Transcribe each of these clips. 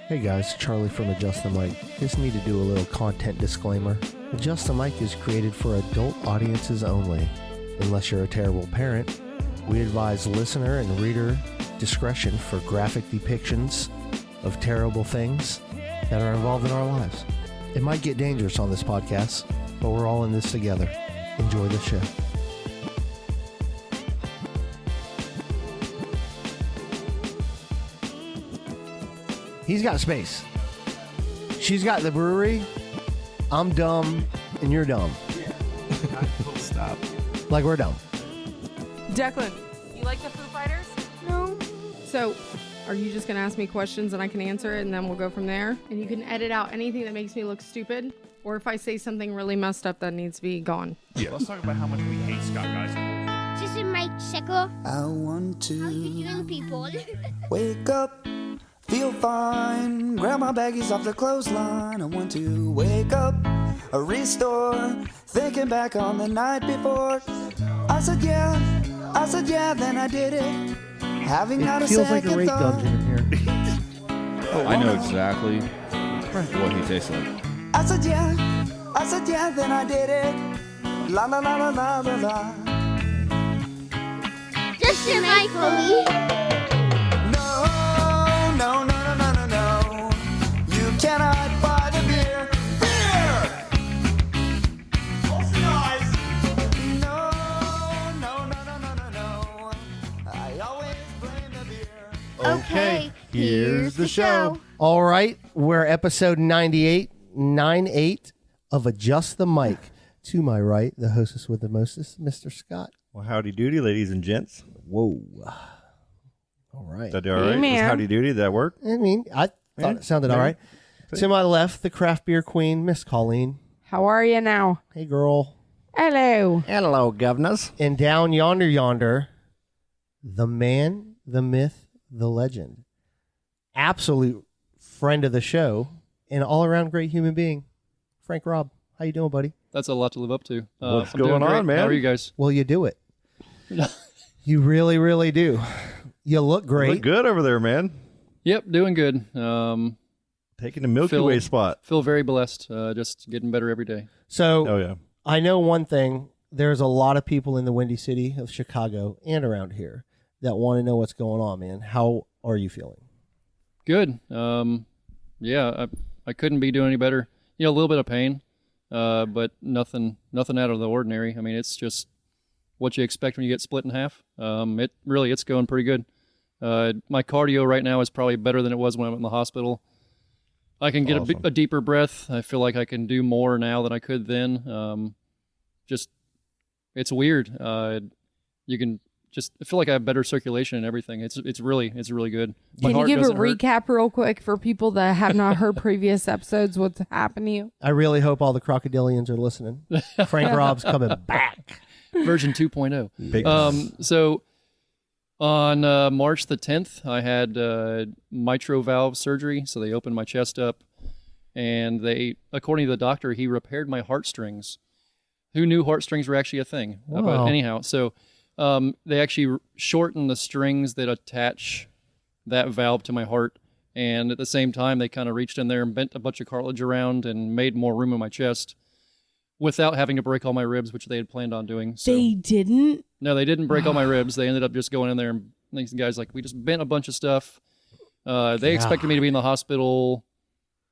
Hey guys, Charlie from Adjust the Mic. Just need to do a little content disclaimer. Adjust the Mic is created for adult audiences only. Unless you're a terrible parent, we advise listener and reader discretion for graphic depictions of terrible things that are involved in our lives. It might get dangerous on this podcast, but we're all in this together. Enjoy the show. He's got space. She's got the brewery. I'm dumb, and you're dumb. Yeah. Full stop. Like we're dumb. Declan, you like the Foo Fighters? No. So, are you just going to ask me questions and I can answer it and then we'll go from there? And you can edit out anything that makes me look stupid? Or if I say something really messed up that needs to be gone? Yeah. Let's talk about how much we hate Scott, guys. Just in my sickle. I want to Young people. wake up, feel fine, grab my baggies off the clothesline. I want to wake up, restore, thinking back on the night before. I said yeah, then I did it. Having not a It feels like second a rape thought. dungeon in here. I know exactly what he tastes like. I said yeah, then I did it. La la la la la la la. Just in my Chloe. No, no, no, no, no, no, no. You cannot buy the beer. Beer! Close your eyes. No, no, no, no, no, no, no. I always blame the beer. Okay, here's the show. All right, we're episode 98 of Adjust the Mic. To my right, the hostess with the mostest, Mr. Scott. Well, howdy doody, ladies and gents. Whoa. All right. Is that all right? Amen. Was howdy doody, did that work? I mean, I thought it sounded all right. To my left, the craft beer queen, Miss Colleen. How are you now? Hey, girl. Hello. Hello, governors. And down yonder, the man, the myth, the legend. Absolute friend of the show and all-around great human being, Frank Robb. How you doing, buddy? That's a lot to live up to. What's I'm doing going on, great. man? How are you guys? Well, you do it. You really, really do. You look great. Look good over there, man. Yep, doing good. Taking the Milky Phil- Way spot. Feel very blessed. Just getting better every day. So Oh, yeah. I know one thing. There's a lot of people in the Windy City of Chicago and around here that want to know what's going on, man. How are you feeling? Good. Yeah, I couldn't be doing any better. You know, a little bit of pain, but nothing out of the ordinary. I mean, it's just what you expect when you get split in half. It's going pretty good. My cardio right now is probably better than it was when I went in the hospital. I can get Awesome. a deeper breath. I feel like I can do more now than I could then. It's weird. You can just I feel like I have better circulation and everything. It's really good. My Can you heart give a doesn't hurt. recap real quick for people that have not heard previous episodes? What's happened to you? I really hope all the crocodilians are listening. Frank Robb's coming back. Version 2.0. Big So on March the 10th, I had mitral valve surgery. So they opened my chest up, and according to the doctor, he repaired my heartstrings. Who knew heartstrings were actually a thing? Wow. But anyhow, so they actually shortened the strings that attach that valve to my heart. And at the same time, they kind of reached in there and bent a bunch of cartilage around and made more room in my chest without having to break all my ribs, which they had planned on doing. So, They didn't? no, they didn't break all my ribs. They ended up just going in there, and these guys we just bent a bunch of stuff. They expected me to be in the hospital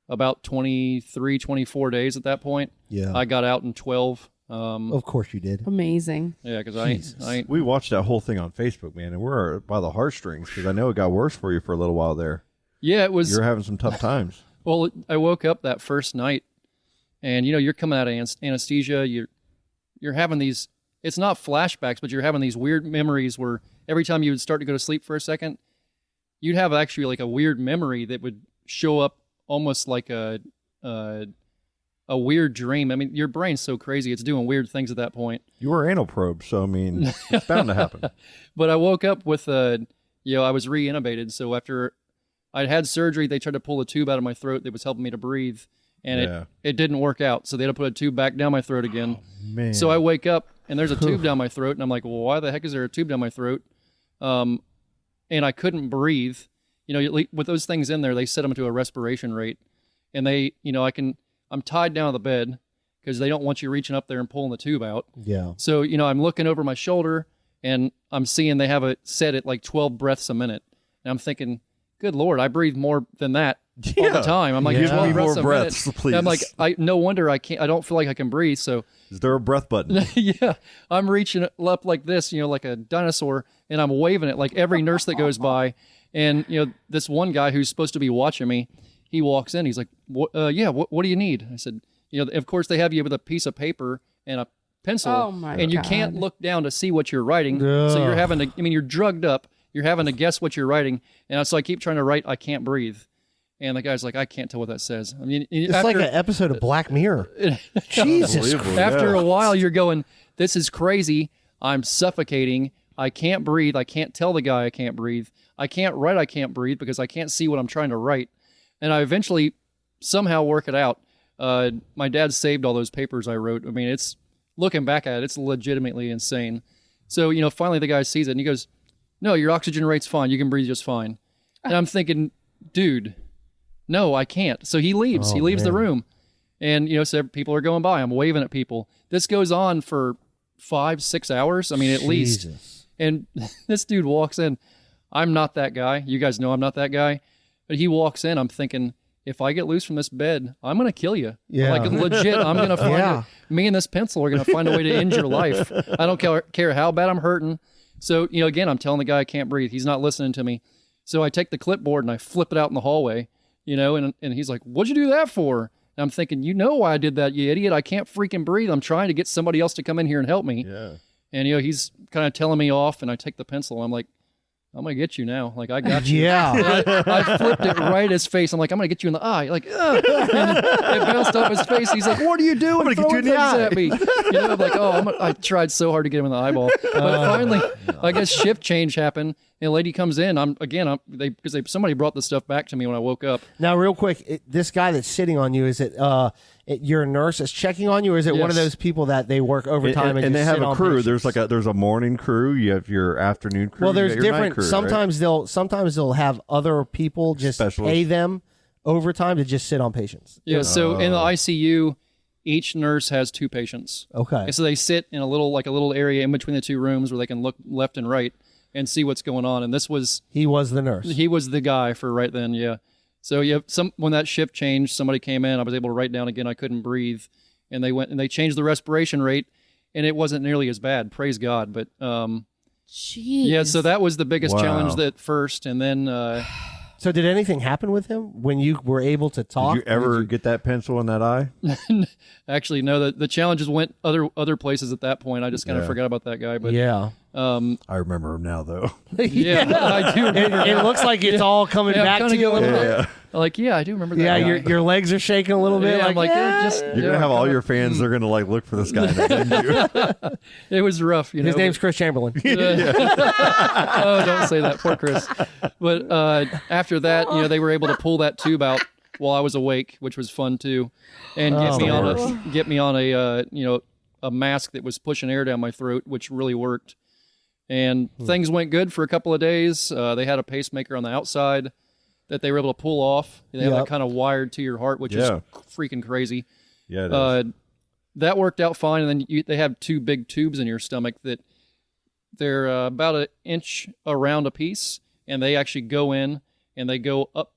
about 23, 24 days at that point. Yeah. I got out in 12. Of course you did. Amazing. Yeah, because I ain't. We watched that whole thing on Facebook, man, and we're by the heartstrings because I know it got worse for you for a little while there. Yeah, it was. You're having some tough times. Well, I woke up that first night, and you're coming out of anesthesia. You're having these. It's not flashbacks, but you're having these weird memories where every time you would start to go to sleep for a second, you'd have actually like a weird memory that would show up almost like a weird dream. I mean, your brain's so crazy; it's doing weird things at that point. You were anal probed, so I mean, it's bound to happen. But I woke up with I was re-intubated. So after I'd had surgery, they tried to pull a tube out of my throat that was helping me to breathe, and it didn't work out. So they had to put a tube back down my throat again. Man. So I wake up and there's a tube down my throat, and I'm like, well, why the heck is there a tube down my throat? And I couldn't breathe. with those things in there, they set them to a respiration rate, and they, I'm tied down to the bed because they don't want you reaching up there and pulling the tube out. Yeah. So, I'm looking over my shoulder and I'm seeing they have it set at like 12 breaths a minute. And I'm thinking, good Lord, I breathe more than that all the time. I'm like, Give 12 me breaths more a breaths, minute. please. And I'm like, no wonder I don't feel like I can breathe. So Is there a breath button? yeah, I'm reaching up like this, like a dinosaur, and I'm waving it like every nurse that goes by. And, this one guy who's supposed to be watching me, he walks in. He's like, what do you need? I said, of course they have you with a piece of paper and a pencil. Oh, my and you God. can't look down to see what you're writing. So you're having to, you're drugged up. You're having to guess what you're writing. And so I keep trying to write, I can't breathe. And the guy's like, I can't tell what that says. I mean, It's like an episode of Black Mirror. Jesus. Unbelievable, after yeah. a while, you're going, this is crazy. I'm suffocating. I can't breathe. I can't tell the guy I can't breathe. I can't write I can't breathe because I can't see what I'm trying to write. And I eventually somehow work it out. My dad saved all those papers I wrote. I mean, it's looking back at it, it's legitimately insane. So, finally the guy sees it and he goes, no, your oxygen rate's fine. You can breathe just fine. And I'm thinking, dude, no, I can't. So he leaves. He leaves the room. And, so people are going by. I'm waving at people. This goes on for 5-6 hours. I mean, at least. And this dude walks in. I'm not that guy. You guys know I'm not that guy. But he walks in. I'm thinking, if I get loose from this bed, I'm going to kill you. Yeah. Like, legit, I'm going to find Yeah. me and this pencil are going to find a way to end your life. I don't care how bad I'm hurting. So, again, I'm telling the guy I can't breathe. He's not listening to me. So I take the clipboard and I flip it out in the hallway, and he's like, what'd you do that for? And I'm thinking, why I did that, you idiot. I can't freaking breathe. I'm trying to get somebody else to come in here and help me. Yeah. And, he's kind of telling me off, and I take the pencil. I'm like, I'm going to get you now. Like, I got you. Yeah. And I flipped it right at his face. I'm like, I'm going to get you in the eye. Like, ugh. And it bounced off his face. He's like, what are you doing? I'm gonna get you in the Throwing eye. things at me. I'm like, I tried so hard to get him in the eyeball. But finally, I guess shift change happened. And a lady comes in. Somebody brought the stuff back to me when I woke up. Now, real quick, this guy that's sitting on you, is it your nurse that's checking on you, or is it one of Yes. those people that they work overtime and and they just have sit a on crew. patients? There's a morning crew. You have your afternoon crew. Well, there's you got your night different. crew, Sometimes they'll have other people just Specialists. pay them overtime to just sit on patients. Yeah. So in the ICU, each nurse has 2 patients. Okay. And so they sit in a little area in between the 2 rooms where they can look left and right and see what's going on. And He was the nurse. he was the guy for right then. Yeah. So when that shift changed, somebody came in. I was able to write down again. I couldn't breathe, and they went and they changed the respiration rate, and it wasn't nearly as bad. Praise God. But Jeez. yeah. So that was the biggest Wow. challenge at first, and then So did anything happen with him when you were able to talk? Did you ever get that pencil in that eye? actually no, the challenges went other places at that point. I just kind of Yeah. forgot about that guy. But Yeah. I remember him now, though. yeah, I do. Remember It looks like it's all coming Yeah, I'm back kinda to you a going, little bit. Yeah. Like, yeah, I do remember that. Yeah, guy. your legs are shaking a little bit. Yeah, I'm like, yeah. just You're gonna have all your fans. They're gonna look for this guy. Didn't you? It was rough. His name's Chris Chamberlain. Oh, don't say that. Poor Chris. But after that, they were able to pull that tube out while I was awake, which was fun too, and get me on a mask that was pushing air down my throat, which really worked. And things went good for a couple of days. They had a pacemaker on the outside that they were able to pull off. They have that kind of wired to your heart, which is freaking crazy. Yeah. It is. That worked out fine. And then they have 2 big tubes in your stomach that they're about an inch around a piece, and they actually go in and they go up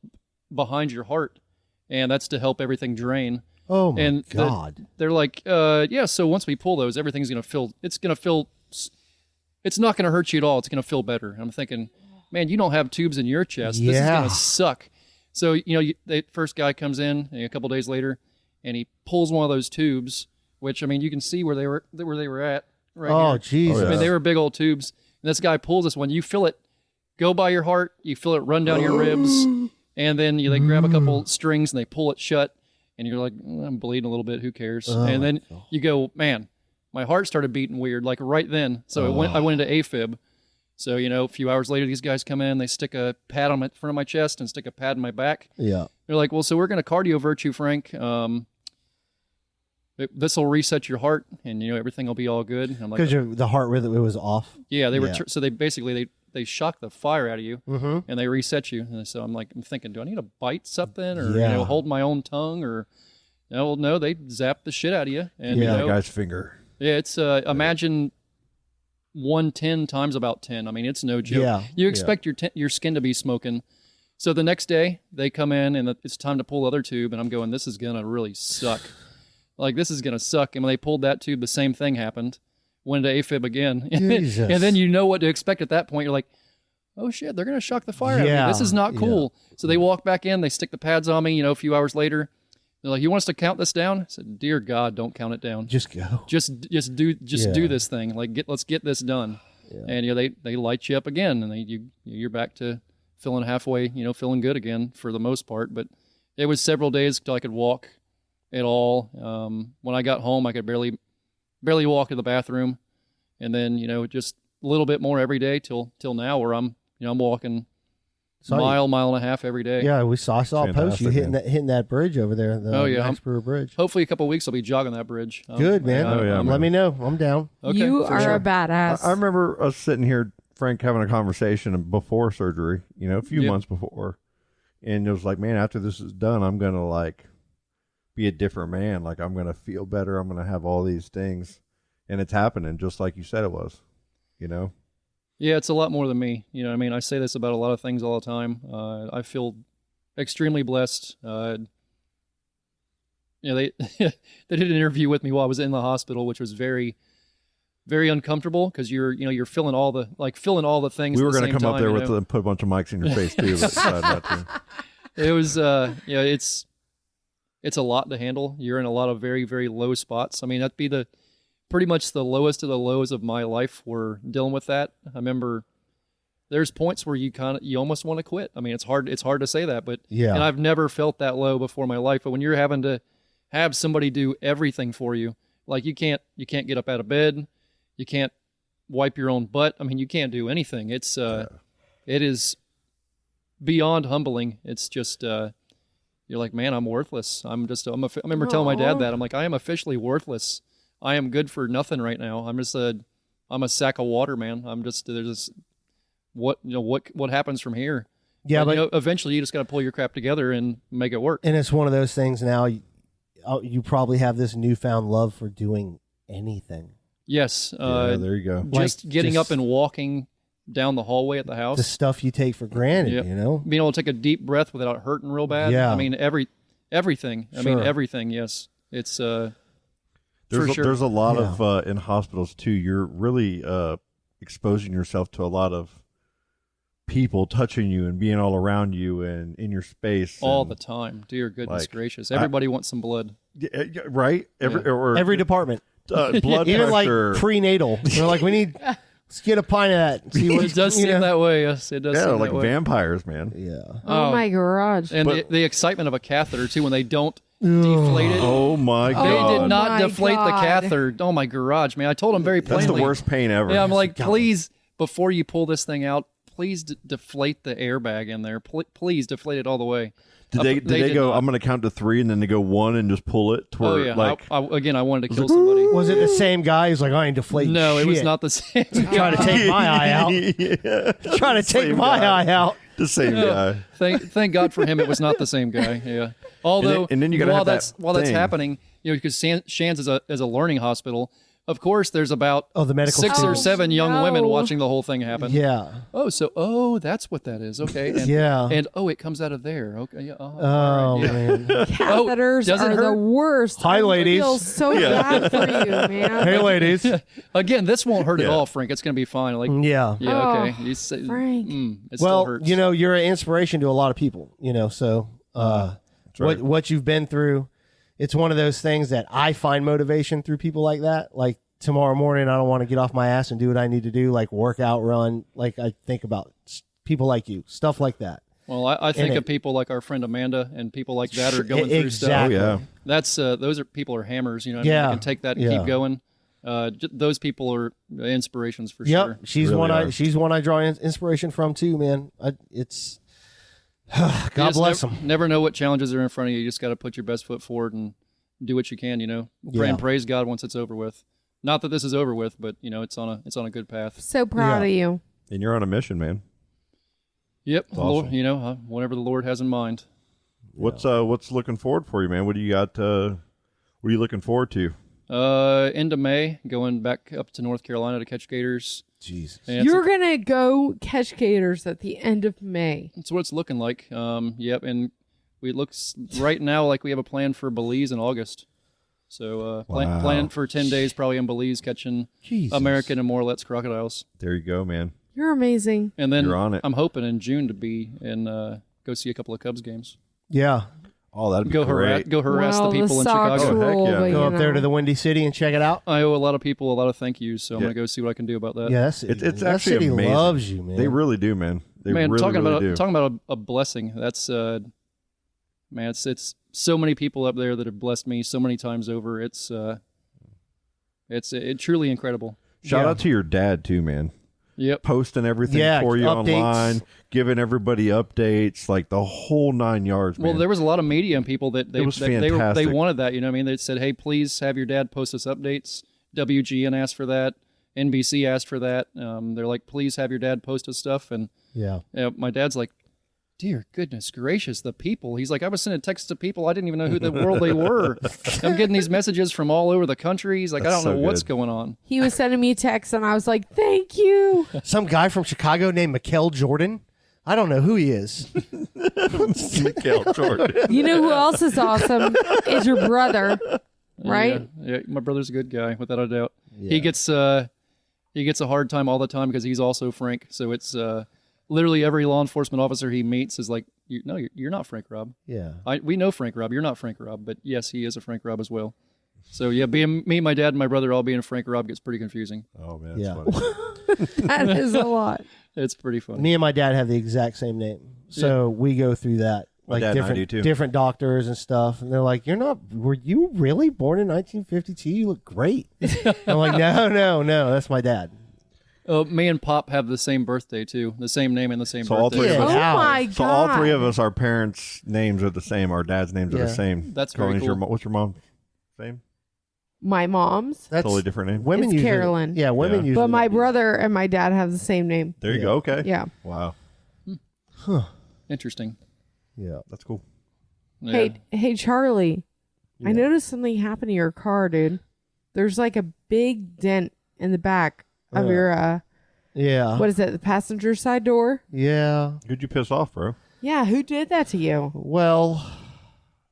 behind your heart, and that's to help everything drain. Oh my And God. they're like, so once we pull those, everything's going to feel, it's not going to hurt you at all. It's going to feel better. And I'm thinking, man, you don't have tubes in your chest. This is Yeah. going to suck. So, the first guy comes in a couple days later, and he pulls one of those tubes, which, I mean, you can see where they were at right Oh here. Jesus. I mean, they were big old tubes. And this guy pulls this one. You feel it go by your heart. You feel it run down your ribs. And then they grab a couple strings and they pull it shut. And you're like, I'm bleeding a little bit. Who cares? And then you go, man, my heart started beating weird, like right then. So I went into AFib. So, a few hours later, these guys come in. They stick a pad on the front of my chest and stick a pad in my back. Yeah. They're like, well, so we're going to cardioverge you, Frank. This will reset your heart, and everything will be all good. And I'm like, Because the heart rhythm, it was off. yeah, they were. Yeah. So they basically they shock the fire out of you, Mm-hmm. and they reset you. And so I'm thinking, do I need to bite something or Yeah. hold my own tongue or? No, they zap the shit out of you. And Yeah. That guy's finger. yeah, it's imagine 110 times about 10. I mean, it's no joke. Yeah. You expect your skin to be smoking. So the next day they come in and it's time to pull the other tube, and I'm going, this is gonna really suck. Like, this is gonna suck. And when they pulled that tube, the same thing happened. Went into AFib again, Jesus. and then you know what to expect at that point. You're like, oh shit, they're gonna shock the fire out of Yeah. me. This is not cool. So they walk back in, they stick the pads on me. A few hours later, they're like, you want us to count this down? I said, dear God, don't count it down. Just go. Just do this thing. Like, let's get this done. Yeah. And they light you up again, and you're back to feeling halfway, feeling good again for the most part. But it was several days till I could walk at all. When I got home, I could barely walk to the bathroom, and then just a little bit more every day till now, where I'm walking mile and a half every day. Yeah, I saw a post Fantastic, you man. hitting that bridge over there. The Oh, yeah. Max Brewer Bridge. Hopefully, a couple of weeks I'll be jogging that bridge. Good, man. Oh, yeah, I'm- man. Let me know. I'm down. Okay, you for are sure. a badass. I remember us sitting here, Frank, having a conversation before surgery, a few Yep. months before. And it was like, man, after this is done, I'm going to like be a different man. Like, I'm going to feel better. I'm going to have all these things. And it's happening just like you said it was, Yeah, it's a lot more than me. I say this about a lot of things all the time. I feel extremely blessed. They they did an interview with me while I was in the hospital, which was very, very uncomfortable because you're feeling all the things. We at were the going to same come up time, there you know? and put a bunch of mics in your face too, but decided not to. It was it's a lot to handle. You're in a lot of very, very low spots. I mean, that'd be pretty much the lowest of the lows of my life were dealing with that. I remember there's points where you almost want to quit. I mean, it's hard to say that, but Yeah. and I've never felt that low before in my life. But when you're having to have somebody do everything for you, like you can't get up out of bed, you can't wipe your own butt. I mean, you can't do anything. It's it is beyond humbling. It's just you're like, man, I'm worthless. I remember telling my dad that. I'm like, I am officially worthless. I am good for nothing right now. I'm a sack of water, man. What happens from here? Yeah, And, but eventually you just got to pull your crap together and make it work. and it's one of those things now. You probably have this newfound love for doing anything. Yes. Yeah, there you go. Just Like, getting just- up and walking down the hallway at the house. The stuff you take for granted, Yep. Being able to take a deep breath without it hurting real bad. Yeah. I mean, everything. I mean, Sure. everything. Yes. It's for There's sure. there's a lot of in hospitals too. You're really exposing yourself to a lot of people touching you and being all around you and in your space all and, the time. Dear goodness like, gracious. Everybody wants some blood. right? Every department, blood even pressure. like prenatal. They're like, let's get a pint of that. See what It does seem that way. Yes, it does yeah, seem like that way. vampires, man. Yeah. oh my garage. And But- the excitement of a catheter, too, when they don't deflate it. Oh my They god, did not my deflate the God. catheter. Oh, my garage, man. I told him very plainly. that's the worst pain ever. Yeah, I'm like, please, before you pull this thing out, please deflate the airbag in there. Please deflate it all the way. Did they did go? not. I'm going to count to 3, and then they go 1 and just pull it. To Oh, where, yeah. like I wanted to kill somebody. Was it the same guy who's like, I ain't deflating No, it was shit. not the same. Trying to take my eye out. yeah, Trying to take Same my guy. eye out. the same guy. Thank God for him, it was not the same guy. Yeah. Although, And then you gotta while have that that's while that's thing. happening, because Shands is a learning hospital. Of course, there's about The medical 6 or student. 7 young no. women watching the whole thing happen. Yeah. That's what that is. Okay. And, Yeah. And it comes out of there. Okay. Yeah. Oh, all right, yeah. man. Catheters does it are the hurt? worst. Hi, I ladies. feel so bad for you, man. Hey, ladies. Again, this won't hurt at Yeah. all, Frank. It's going to be fine. Like, Yeah. yeah, Oh, okay. You say, Frank. it still Well, hurts. you're an inspiration to a lot of people, so right. what you've been through, it's one of those things that I find motivation through people like that. Like tomorrow morning, I don't want to get off my ass and do what I need to do, like work out, run. Like I think about people like you, stuff like that. Well, I think And of people like our friend Amanda and people like that are going through Exactly. Oh, yeah. stuff. That's those are people are hammers. You know, what I mean? Yeah. They can take that and Yeah. keep going. Those people are inspirations for Yep, sure. she's Really one. are. She's one I draw inspiration from too, man. It's You God just bless them. Never know what challenges are in front of you. You just got to put your best foot forward and do what you can. Pray and praise God once it's over with. Not that this is over with, but it's on a good path. So proud Yeah. of you. And you're on a mission, man. Yep. Awesome. Lord, whatever the Lord has in mind. What's looking forward for you, man? What do you got? What are you looking forward to? End of May, going back up to North Carolina to catch gators. Jesus. And You're going to go catch gators at the end of May. that's what it's looking like. Yep. And it looks right now like we have a plan for Belize in August. So plan for 10 days probably in Belize catching Jesus. American and Morlet's crocodiles. There you go, man. You're amazing. And then You're on it. I'm hoping in June to be and go see a couple of Cubs games. Yeah. Oh, that'd be Go great. harass Well, the people in Sox Chicago. Oh, heck rule, yeah. but, Go you up there know. to the Windy City and check it out. I owe a lot of people a lot of thank yous, so I'm Yeah. Uh, going to go see what I can do about that. Yeah, that city, It's that actually city amazing. loves you, man. They really do, man. They Man, really, talking really do. about a blessing. That's man, it's so many people up there that have blessed me so many times over. It's truly incredible. Shout out to your dad too, man. Yep. Posting everything Yeah, for you updates. online, giving everybody updates, like the whole 9 yards, man. Well, there was a lot of media and people that It was they fantastic. wanted that. You know what I mean? They said, "Hey, please have your dad post us updates." WGN asked for that. NBC asked for that. They're like, "Please have your dad post us stuff." And Yeah. my dad's like, "Dear goodness gracious, the people." He's like, "I was sending texts to people I didn't even know who the world they were. I'm getting these messages from all over the country." He's like, That's "I don't know so what's good. going on." He was sending me texts, and I was like, thank you. Some guy from Chicago named Mikel Jordan. I don't know who he is. Mikael Jordan. You know who else is awesome? Is your brother, right? Yeah, my brother's a good guy, without a doubt. He gets a hard time all the time because he's also Frank. So it's literally every law enforcement officer he meets is like, you're not Frank Robb. Yeah. We know Frank Robb. You're not Frank Robb, but yes, he is a Frank Robb as well. So yeah, being me, my dad, and my brother all being Frank Robb gets pretty confusing. Oh man, that's Yeah. funny. That is a lot. It's pretty funny. Me and my dad have the exact same name. So we go through that. My Like dad and I do, too. different doctors and stuff. And they're like, were you really born in 1952? You look great. I'm like, no, that's my dad. Me and Pop have the same birthday too, the same name and the same So all birthday. three of Oh us. Wow. my God. So all three of us, our parents' names are the same. Our dad's names are Yeah. the same. That's very Colleen, cool. what's your mom's name? My mom's. That's Totally different name. women It's usually. Carolyn. Yeah, women Yeah. usually. But my do. brother and my dad have the same name. There you Yeah. go. Okay. Yeah. Wow. Interesting. Yeah. That's cool. Yeah. Hey, Charlie. I Yeah. noticed something happened to your car, dude. There's like a big dent in the back of your Yeah. what is it? The passenger side door? Yeah. Who'd you piss off, bro? Yeah. Who did that to you? Well,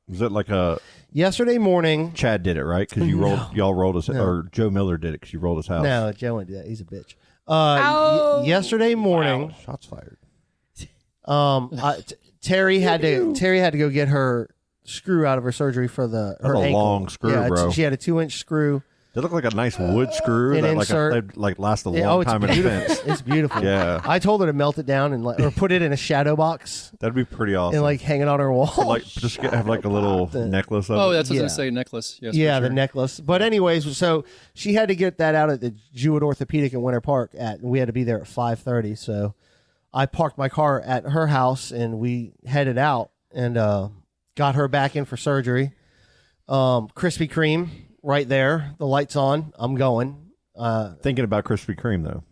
Was it like a yesterday morning. Chad did it, right? Because you y'all rolled his, or Joe Miller did it because you rolled his house. No, Joe went to that. He's a bitch. Ow. Yesterday morning, Shots fired. Terry had to go get her screw out of her surgery for her That's a ankle. long screw, yeah, bro. She had a 2-inch screw. They look like a nice wood screw An that insert. like last a long Yeah, it's time in a beautiful. fence. It's beautiful. Yeah. I told her to melt it down and or put it in a shadow box That'd be pretty awesome. and like hang it on her wall. like just have like a little necklace of Oh, it. that's what I was Yeah. gonna say. Necklace. Yes. yeah, for the sure. necklace. But anyways, so she had to get that out at the Jewett Orthopedic in Winter Park and we had to be there at 5:30. So I parked my car at her house and we headed out and got her back in for surgery. Krispy Kreme right there. The light's on. I'm going. Thinking about Krispy Kreme though.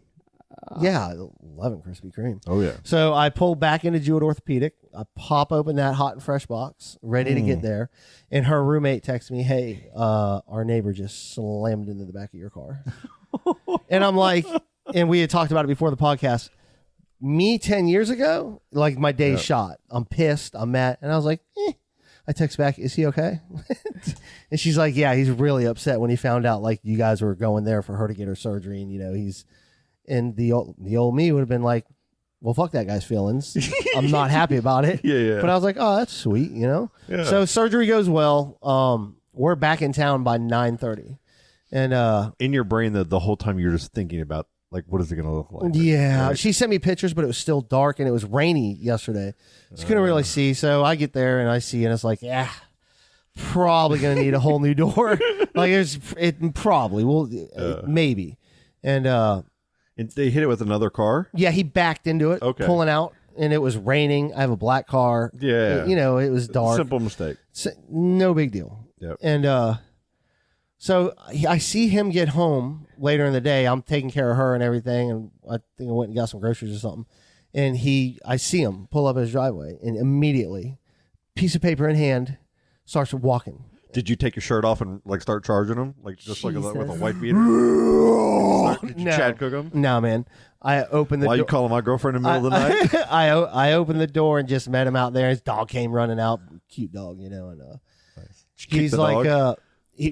Yeah, 11 Krispy Kreme. Oh yeah. So I pull back into Jewett Orthopedic. I pop open that hot and fresh box, ready to get there. And her roommate texts me, "Hey, our neighbor just slammed into the back of your car." And I'm like, and we had talked about it before the podcast. Me 10 years ago, like my day's shot. I'm pissed. I'm mad. And I was like, I text back, "Is he okay?" And she's like, "Yeah, he's really upset when he found out like you guys were going there for her to get her surgery, and he's." And the old me would have been like, "Well, fuck that guy's feelings. I'm not happy about it." Yeah. But I was like, "Oh, that's sweet, Yeah. So surgery goes well. We're back in town by 9:30, and In your brain, the whole time you're just thinking about like, what is it going to look like? yeah, Right? she sent me pictures, but it was still dark and it was rainy yesterday. Just couldn't really see. So I get there and I see, and it's like, yeah, probably gonna need a whole new door. Like it probably will, maybe, and And they hit it with another car. yeah, he backed into it, Okay. pulling out, and it was raining. I have a black car. Yeah. It was dark. Simple mistake. No big deal. Yep. And So I see him get home later in the day. I'm taking care of her and everything, and I think I went and got some groceries or something. And I see him pull up his driveway, and immediately, piece of paper in hand, starts walking. Did you take your shirt off and like start charging him, like just like with a white beater? Did you Chad cook him? No, man. I opened the door. Why you calling my girlfriend in the middle of the night? I opened the door and just met him out there. His dog came running out. Cute dog, you know. And he's like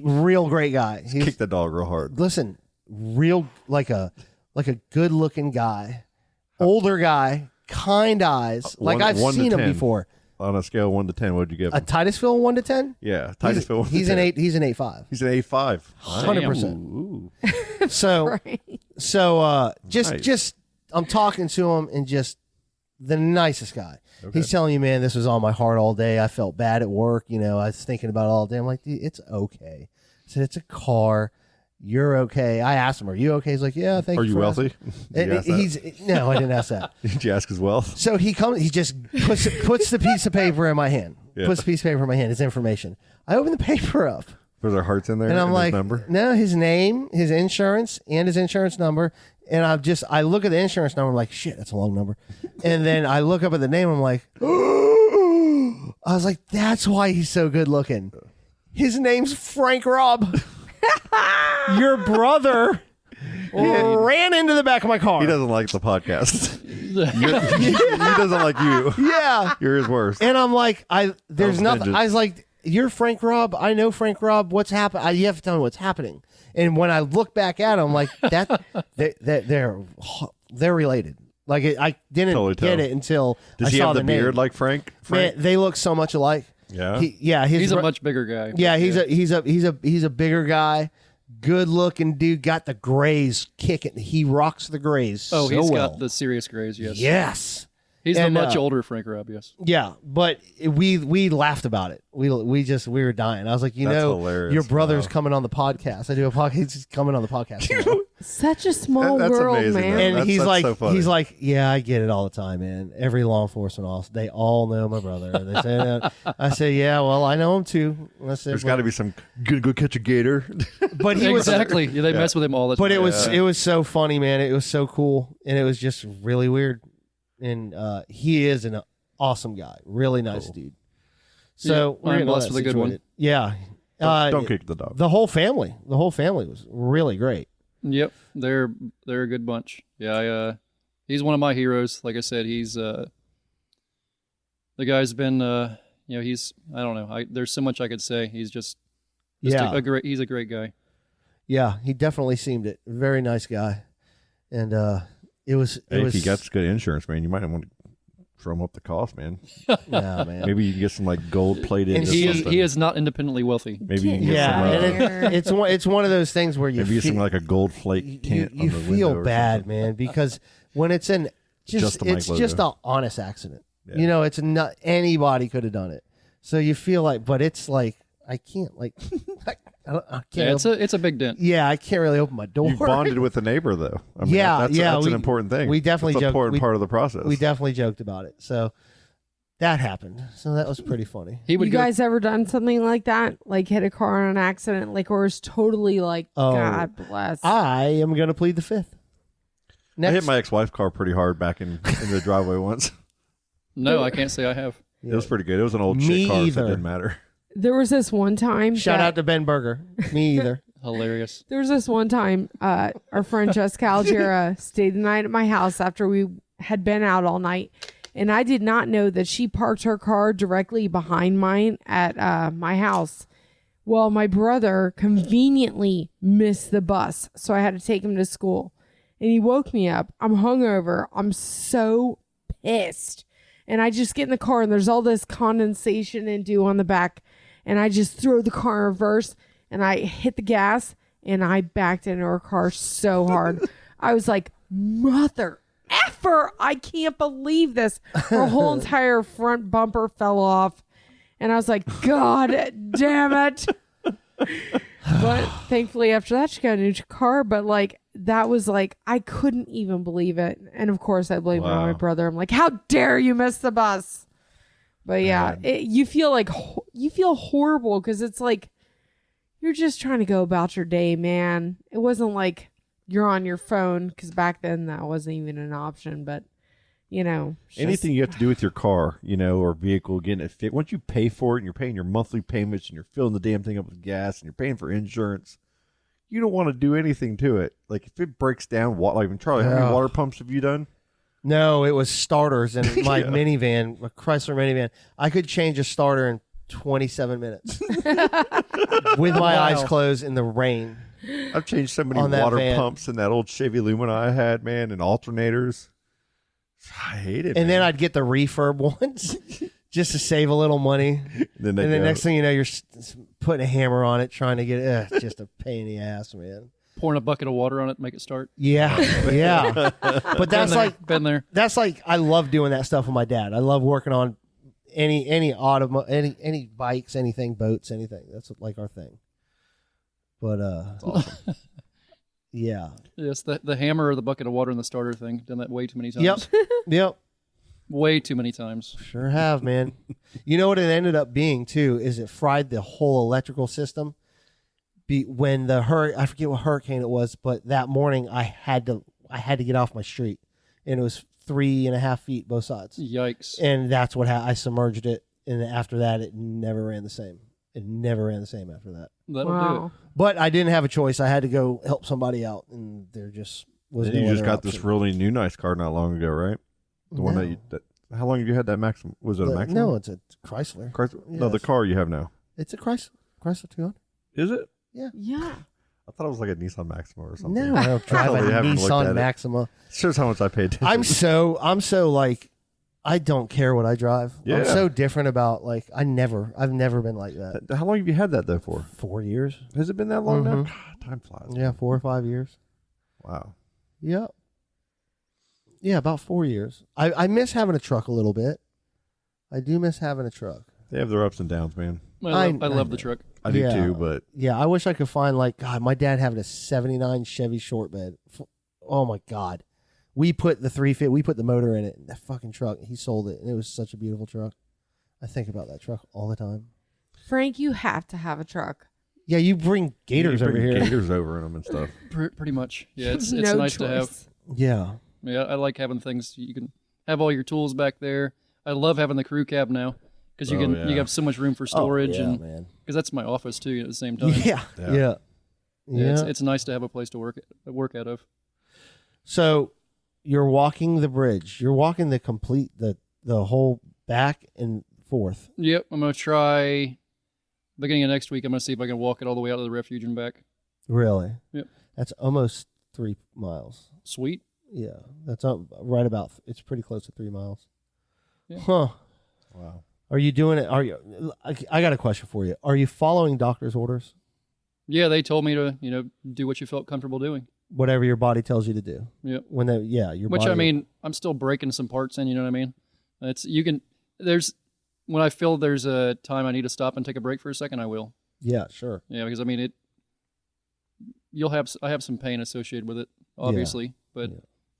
real great guy. He's kick the dog real hard. Listen, real like a good looking guy, older guy, kind eyes. Like I've seen him before. On a scale of 1 to 10, what would you give him? A Titusville 1 to 10? Yeah, Titusville. He's an 8. He's an 8.5. He's an 8.5. 100%. So just I'm talking to him and just the nicest guy. Okay. He's telling you, man, this was on my heart all day. I felt bad at work. You know, I was thinking about it all day. I'm like, dude, it's okay. I said, it's a car. You're okay. I asked him, are you okay? He's like, yeah, thank you. Are you wealthy? No, I didn't ask that. Did you ask his wealth? So he just puts the piece of paper in my hand. Yeah. Puts the piece of paper in my hand. His information. I open the paper up. Were there hearts in there? And I'm like, his number? No, his name, his insurance, and his insurance number. And I look at the insurance number. I'm like, shit, that's a long number. And then I look up at the name. I'm like, I was like, that's why he's so good looking. His name's Frank Robb. Your brother ran into the back of my car. He doesn't like the podcast. He doesn't like you. Yeah. You're his worst. And I'm like, there's nothing. I was like, you're Frank Robb. I know Frank Robb. What's happening? You have to tell me what's happening. And when I look back at him, I'm like, they're related. Like I didn't get it until Does he have the beard like Frank? Man, they look so much alike. Yeah. He's a much bigger guy. Yeah, he's a bigger guy, good looking dude. Got the grays kicking. He rocks the grays. Oh, he's got the serious grays. Yes. Yes. He's the much older Frank Robb. Yes. Yeah, but we laughed about it. We were dying. I was like, That's hilarious. your brother's coming on the podcast. I do a podcast. He's coming on the podcast. Such a small world, amazing, man. And he's so like, yeah, I get it all the time, man. Every law enforcement officer, they all know my brother. They say that. I say, yeah, well, I know him too. There's got to be some go catch a gator. But he was exactly. They mess with him all the time. But it was so funny, man. It was so cool, and it was just really weird. And he is an awesome guy, really nice dude. So I'm blessed with a good one. Yeah. Don't kick the dog. The whole family was really great. Yep, they're a good bunch. Yeah, he's one of my heroes. Like I said, he's the guy's been he's I don't know. There's so much I could say. He's just he's a great guy. Yeah, he definitely seemed it. Very nice guy, and if he gets good insurance, man, you might want to drum up the cost, man. No, man. Maybe you can get some like gold plated. And he is not independently wealthy. Maybe you can get some. And it's one of those things where you maybe some like a gold flake tint. You feel bad, man, because when it's an just an honest accident. Yeah. You know, it's not anybody could have done it. So you feel like, but it's like I can't like. I can't. Yeah, it's a big dent. Yeah, I can't really open my door. You bonded with the neighbor, though. I mean, that's an important thing. We definitely that's an important part of the process. We definitely joked about it. So that happened. So that was pretty funny. You guys ever done something like that? Like hit a car in an accident? Like, or is totally like, God bless. I am going to plead the fifth. I hit my ex-wife's car pretty hard back in the driveway once. No, I can't say I have. It was pretty good. It was an old shit car, so it didn't matter. There was this one time. Shout out to Ben Berger. Me either. Hilarious. There was this one time our friend Jessica Algera stayed the night at my house after we had been out all night. And I did not know that she parked her car directly behind mine at my house. Well, my brother conveniently missed the bus, so I had to take him to school. And he woke me up. I'm hungover. I'm so pissed. And I just get in the car, and there's all this condensation and dew on the back. And I just throw the car in reverse, and I hit the gas, and I backed into her car so hard. I was like, mother effer, I can't believe this. Her whole entire front bumper fell off. And I was like, God damn it. But thankfully after that, she got a new car. But like, that was like, I couldn't even believe it. And of course, I blamed it on my brother. I'm like, how dare you miss the bus? But yeah, you feel horrible because it's like, You're just trying to go about your day, man. It wasn't like you're on your phone, because back then that wasn't even an option. But, you know. Anything you have to do with your car, you know, or vehicle, getting it fit. Once you pay for it and you're paying your monthly payments and you're filling the damn thing up with gas and you're paying for insurance, you don't want to do anything to it. Like if it breaks down, like even Charlie, how many water pumps have you done? No, it was starters in my minivan, a Chrysler minivan. I could change a starter in 27 minutes with my eyes closed in the rain. I've changed so many water pumps in that old Chevy Lumina I had, man, and alternators. I hate it. And then I'd get the refurb ones just to save a little money. And then next thing you know, you're putting a hammer on it, trying to get it. It's just a pain in the ass, man. Pouring a bucket of water on it to make it start. Yeah, yeah. But that's been there. That's like, I love doing that stuff with my dad. I love working on any bikes, anything, boats, anything. That's like our thing. But awesome. Yeah. Yes, the hammer or the bucket of water in the starter thing. Done that way too many times. Yep. Yep. Way too many times. Sure have, man. You know what it ended up being too is it fried the whole electrical system. When I forget what hurricane it was, but that morning I had to get off my street, and it was 3.5 feet both sides. Yikes! And that's what I submerged it, and after that it never ran the same. It never ran the same after that. That'll do it. But I didn't have a choice. I had to go help somebody out, and there just was. You no just other got option. this really new nice car not long ago, right? The one that how long have you had that Maximum? Was it a Maximum? No, it's a Chrysler. No, the car you have now. It's a Chrysler 200. Is it? Yeah. Yeah. I thought it was like a Nissan Maxima or something. No, I don't drive a Nissan Maxima. Shows how much I paid attention. I'm so like, I don't care what I drive. Yeah. I'm so different about like, I've never been like that. How long have you had that though for? 4 years. Has it been that long now? Mhm. God, time flies. Yeah, 4 or 5 years. Wow. Yep. Yeah, about 4 years. I miss having a truck a little bit. I do miss having a truck. They have their ups and downs, man. I love the truck. I do too, but yeah, I wish I could find like God. My dad having a '79 Chevy short bed. Oh my God, we put the motor in it. That fucking truck. He sold it, and it was such a beautiful truck. I think about that truck all the time. Frank, you have to have a truck. Yeah, you bring gators over here. Gators over in them and stuff. Pretty much. Yeah, it's No nice to have. choice. Yeah. Yeah, I like having things. You can have all your tools back there. I love having the crew cab now. Because you have so much room for storage, and because that's my office too at the same time. Yeah. It's nice to have a place to work out of. So, you're walking the bridge. You're walking the whole back and forth. Yep, I'm gonna try. Beginning of next week, I'm gonna see if I can walk it all the way out to the refuge and back. Really? Yep. That's almost 3 miles. Sweet. Yeah, that's right about. It's pretty close to 3 miles. Yeah. Huh. Wow. Are you doing it? I got a question for you. Are you following doctor's orders? Yeah, they told me to, do what you felt comfortable doing. Whatever your body tells you to do. Yep. Your Which body. I mean, I'm still breaking some parts in. You know what I mean? When I feel there's a time I need to stop and take a break for a second, I will. Yeah, sure. Yeah, because I mean I have some pain associated with it, obviously, but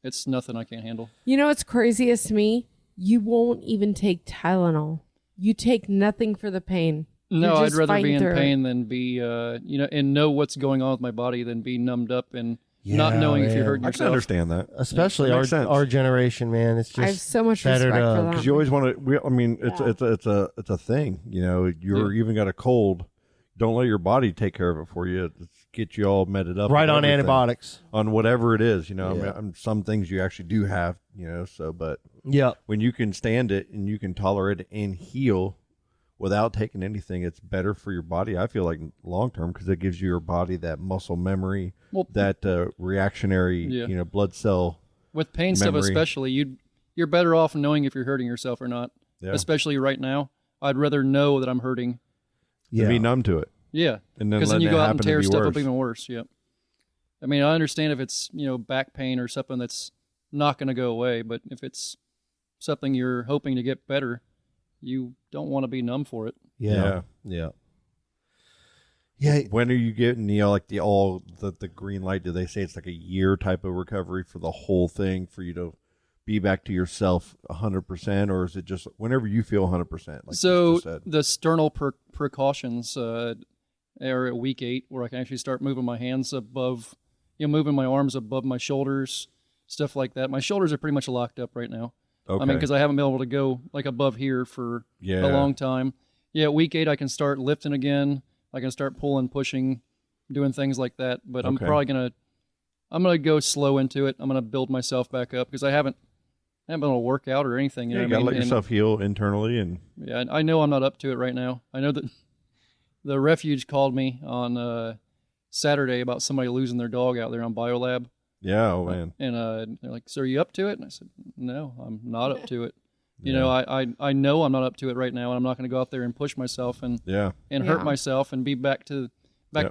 it's nothing I can't handle. You know what's craziest to me? You won't even take Tylenol. You take nothing for the pain. No, You're I'd just rather be fighting in through pain than be, and know what's going on with my body than be numbed up and not knowing if you're hurting I yourself. can understand that. Especially Makes sense. our generation, man. It's just I have so much better respect for to. that. Because you always want to. I mean, it's a thing. You're even got a cold. Don't let your body take care of it for you. Get you all medded up. Right with on everything. antibiotics. On whatever it is, I Yeah. mean, some things you actually do have, but Yeah. when you can stand it and you can tolerate it and heal without taking anything, it's better for your body. I feel like long term because it gives your body that muscle memory, that reactionary, blood cell. With pain stuff, memory. especially, you're better off knowing if you're hurting yourself or not. Yeah. Especially right now, I'd rather know that I'm hurting. To be numb to it. Yeah, And then because then you letting go it out and happen to tear be stuff worse. up even worse. Yep. I mean, I understand if it's back pain or something that's not going to go away, but if it's something you're hoping to get better, you don't want to be numb for it. Yeah. When are you getting the green light? Do they say it's like a year type of recovery for the whole thing for you to be back to yourself 100%, or is it just whenever you feel 100%? Like So you just said? the sternal precautions, or at week 8, where I can actually start moving my hands above, moving my arms above my shoulders, stuff like that. My shoulders are pretty much locked up right now. Okay. I mean, because I haven't been able to go like above here for a long time. Yeah, at week 8, I can start lifting again. I can start pulling, pushing, doing things like that. But I'm probably I'm gonna go slow into it. I'm gonna build myself back up because I haven't been able to work out or anything. You gotta let yourself heal internally, and yeah, I know I'm not up to it right now. I know that the refuge called me on Saturday about somebody losing their dog out there on BioLab. Yeah, oh man. And they're like, "So are you up to it?" And I said, "No, I'm not up to it." You know, I know I'm not up to it right now, and I'm not going to go out there and push myself and hurt myself and be back to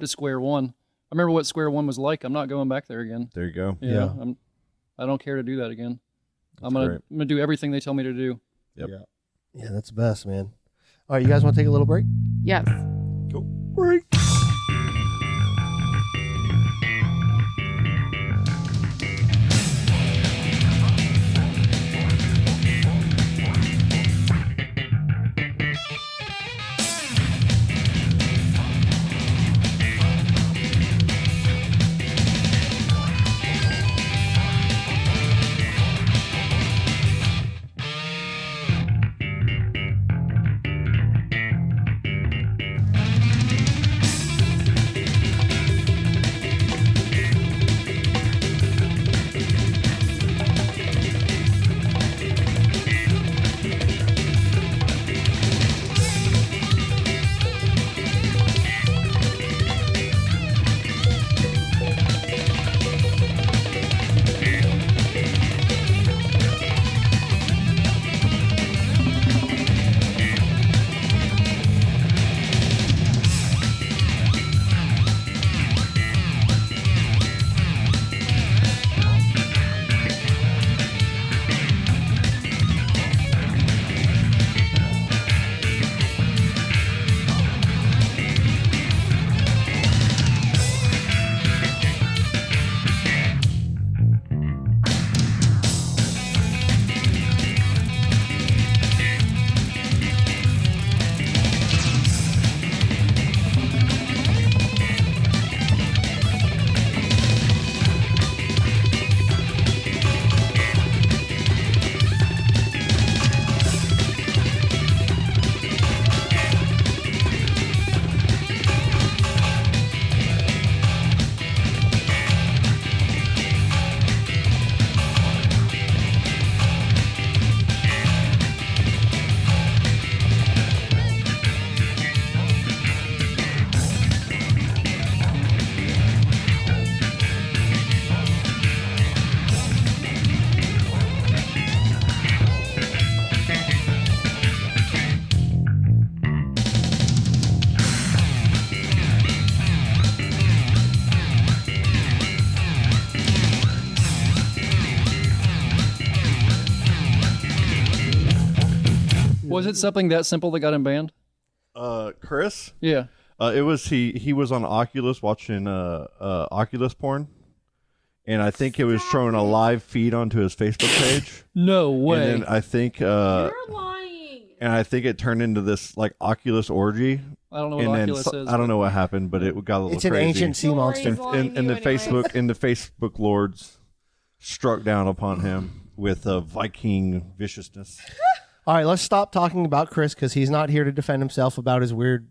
square one. I remember what square one was like. I'm not going back there again. There you go. I don't care to do that again. I'm gonna do everything they tell me to do. Yep. Yeah, that's the best, man. All right, you guys want to take a little break? Yes. Go break. Was it something that simple that got him banned? Chris? Yeah. It was he was on Oculus watching Oculus porn, and I think it was showing a live feed onto his Facebook page. No way. And then I think You're lying. And I think it turned into this like Oculus orgy. I don't know what Oculus is. I don't know what happened, but it got a little crazy. It's an ancient sea monster. And the Facebook lords struck down upon him with Viking viciousness. All right, let's stop talking about Chris because he's not here to defend himself about his weird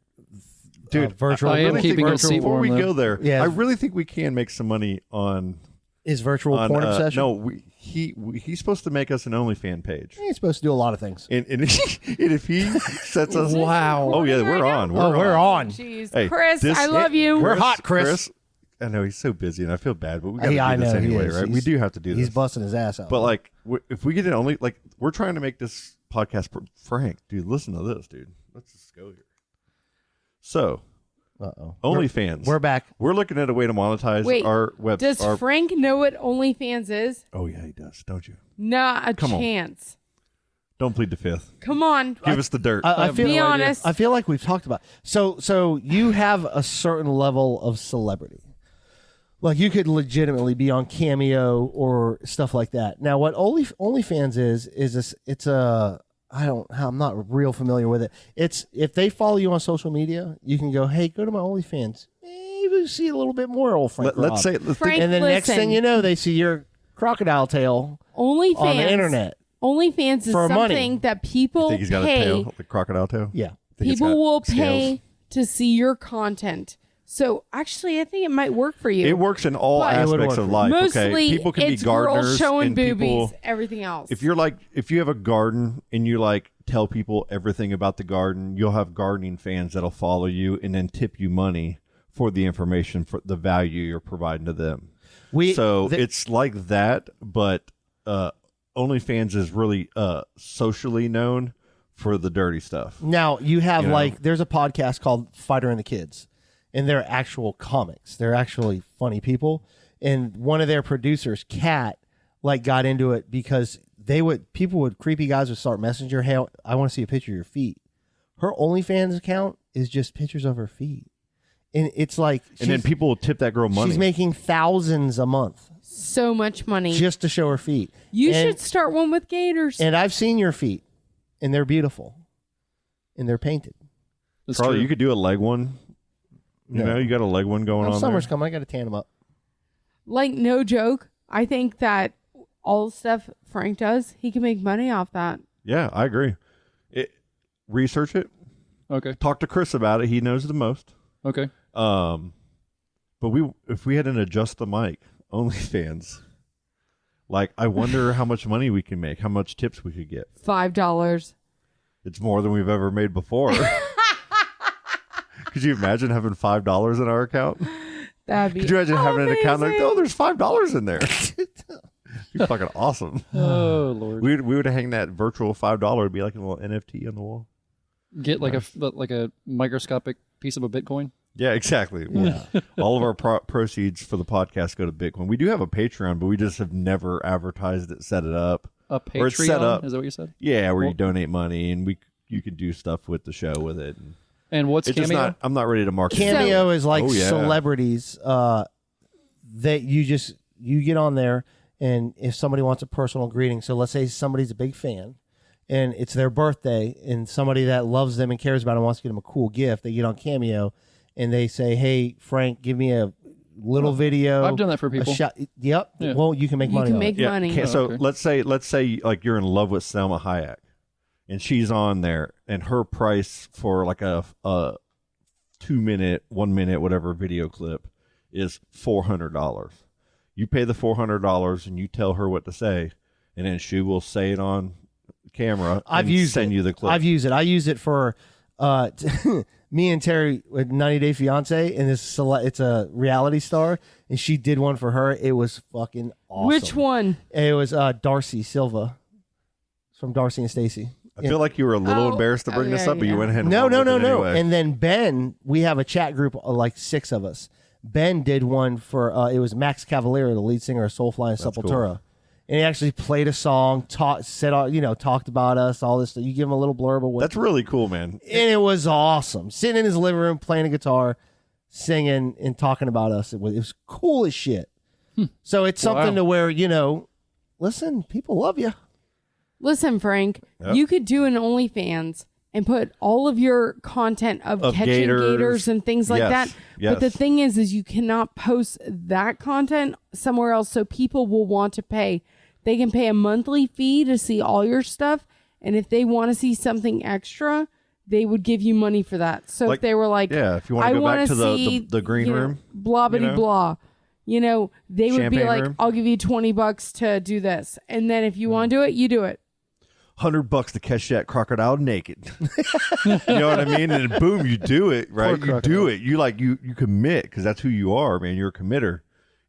virtual. I am keeping a seat before we go there. Yeah. I really think we can make some money on his virtual porn obsession. No, he's supposed to make us an OnlyFans page. He's supposed to do a lot of things. And if he sets us, wow. Oh yeah, we're on. We're on. Jeez, Hey, Chris, I love you. We're hot, Chris. I know he's so busy, and I feel bad, but we got to do this anyway, right? We do have to do this. He's busting his ass out. But like, if we get it only, like, we're trying to make this podcast Frank, dude. Listen to this, dude. Let's just go here. So, OnlyFans. We're back. We're looking at a way to monetize our website. Does Frank know what OnlyFans is? Oh yeah, he does. Don't you? Not a chance. Don't plead the fifth. Come on. Give us the dirt. Be honest. I feel like we've talked about. So you have a certain level of celebrity. Like you could legitimately be on Cameo or stuff like that. Now, what OnlyFans is it's a I'm not real familiar with it. It's if they follow you on social media, you can go, hey, go to my OnlyFans. Maybe see a little bit more old Frank. Let's say, Frank, and then next listen. thing you know, they see your crocodile tail OnlyFans on the internet. OnlyFans is For something money. that people think he's got a pay. tail, like crocodile tail. Yeah. Think it's People got will scales? pay to see your content. So actually, I think it might work for you. It works in all But- It would aspects work of for life. Mostly, okay, people can it's be gardeners girls showing and boobies, people. everything else. If you have a garden and you like tell people everything about the garden, you'll have gardening fans that'll follow you and then tip you money for the information, for the value you're providing to them. It's like that, but OnlyFans is really socially known for the dirty stuff. Now you have You know? there's a podcast called Fighter and the Kids, and they're actual comics. They're actually funny people. And one of their producers, Kat, got into it because creepy guys would start messaging her, hey, I want to see a picture of your feet. Her OnlyFans account is just pictures of her feet. And it's like, And then people will tip that girl money. she's making thousands a month so much money. just to show her feet. You And- should start one with gators. And I've seen your feet, and they're beautiful, and they're painted. That's Charlie, true. you could do a leg one. You No. know, you got a leg one going on Summer's there. coming. I got to tan them up. No joke. I think that all the stuff Frank does, he can make money off that. Yeah, I agree. Research it. Okay. Talk to Chris about it. He knows the most. Okay. But if we had an adjust the mic OnlyFans, I wonder how much money we can make, how much tips we could get. $5. It's more than we've ever made before. Could you imagine having $5 in our account? That'd be Could you imagine having an account like, amazing. oh, there's $5 in there? You're fucking awesome. Oh Lord. We would hang that virtual $5. It'd be like a little NFT on the wall. Get like a microscopic piece of a Bitcoin. Yeah, exactly. All of our proceeds for the podcast go to Bitcoin. We do have a Patreon, but we just have never advertised it, set it up. A Or it's set Patreon? up. Is that what you said? Yeah, where Well- you donate money and you could do stuff with the show with it. And what's It's Cameo? just not. I'm not ready to market. Cameo is like Oh, yeah. celebrities that you get on there, and if somebody wants a personal greeting, so let's say somebody's a big fan and it's their birthday, and somebody that loves them and cares about them wants to get them a cool gift, they get on Cameo and they say, hey, Frank, give me a little video. I've done that for a people. shot. Yep. Yeah. Well, you can make You money can on make it. Yeah. money. Okay, so okay. let's say like you're in love with Selma Hayek, and she's on there, and her price for like a 2 minute, 1 minute, whatever video clip is $400. You pay the $400 and you tell her what to say, and then she will say it on camera. I've and used send it. you the clip. I've used it. I use it for me and Terry with 90 Day Fiance, and it's a reality star, and she did one for her. It was fucking awesome. Which one? It was Darcy Silva. It's from Darcy and Stacy. I feel like you were a little embarrassed to bring this yeah, up, but you yeah. went ahead and No. went with it anyway. And then Ben, we have a chat group of like 6 of us. Ben did one for it was Max Cavalera, the lead singer of Soulfly and That's Sepultura. cool. And he actually played a song, talked about us, all this stuff. You give him a little blurb of what. That's really cool, man. And it was awesome. Sitting in his living room, playing a guitar, singing, and talking about us. It was cool as shit. So it's something Wow. to where, listen, people love you. Listen, Frank, Yep. you could do an OnlyFans and put all of your content of catching gators and things like Yes, that. But the yes. thing is you cannot post that content somewhere else, so people will want to pay. They can pay a monthly fee to see all your stuff, and if they want to see something extra, they would give you money for that. So Like, if they were like, yeah, if you wanna I go back wanna to the- see, the green room, blah bitty you know? blah. They would be Champagne like, room? I'll give you $20 to do this. And then if you want to do it, you do it. $100 to catch that crocodile naked. You know what I mean? And then boom, you do it, right? Poor You do crocodile. it. You commit because that's who you are, man. You're a committer,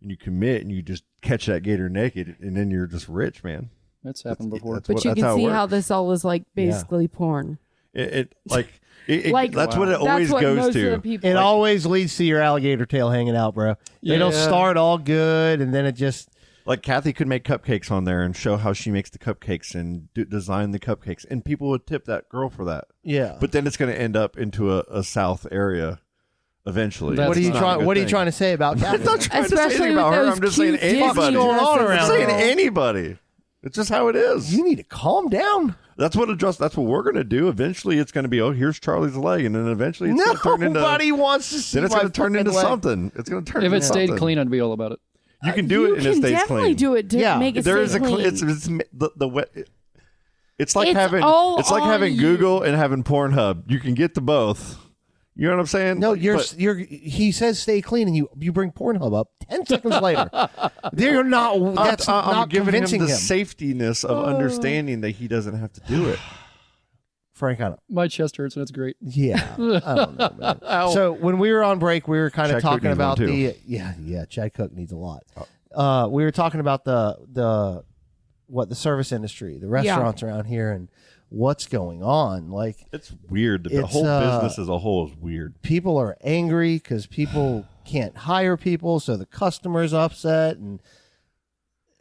and you commit, and you just catch that gator naked, and then you're just rich, man. That's happened before. That's But what- you that's can how it see how works. this all is like basically porn. Like that's Wow. what it always That's what goes most to. of the people It always leads to your alligator tail hanging out, bro. It'll Yeah. start all good, and then it just. Like Kathy could make cupcakes on there and show how she makes the cupcakes and design the cupcakes, and people would tip that girl for that. Yeah. But then it's going to end up into a South area eventually. That's What are you not a trying? good What are you thing. trying to say about Kathy? I'm not trying to say Especially anything about with her. those I'm just saying cute Disney anybody. going on dresses. around I'm saying her? anybody. It's just how it is. You need to calm down. That's what we're going to do. Eventually, it's going to be, here's Charlie's leg, and then eventually it's going to turn into. Nobody wants to see. Then it's going to turn into something. It's going to turn. If into it stayed something. clean, I'd be all about it. You can do it, and it stays definitely clean. do it to make it There stay is clean. it's the wet. It's like It's having all it's like on having you. Google and having Pornhub. You can get to both. You know what I'm saying? No, But- he says stay clean, and you bring Pornhub up 10 seconds later. They're not. That's I'm not giving him convincing the him. safetiness of understanding that he doesn't have to do it. Frank, I don't. My chest hurts and it's great. Yeah, I don't know, man. So when we were on break, we were kind of Chad Cook talking needs one, about too. the Chad Cook needs a lot. We were talking about the service industry, the restaurants around here, and what's going on. Like, It's weird. The It's, whole business as a whole is weird. people are angry because people can't hire people, so the customer's upset, and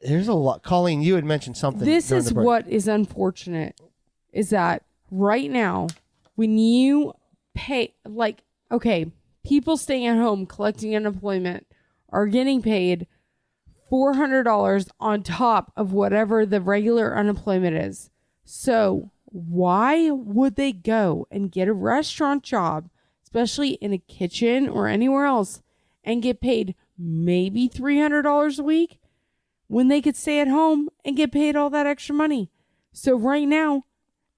there's a lot. Colleen, you had mentioned something. This during is the break. what is unfortunate is that right now, when you pay, like, okay, people staying at home collecting unemployment are getting paid $400 on top of whatever the regular unemployment is. So why would they go and get a restaurant job, especially in a kitchen or anywhere else, and get paid maybe $300 a week when they could stay at home and get paid all that extra money? So right now,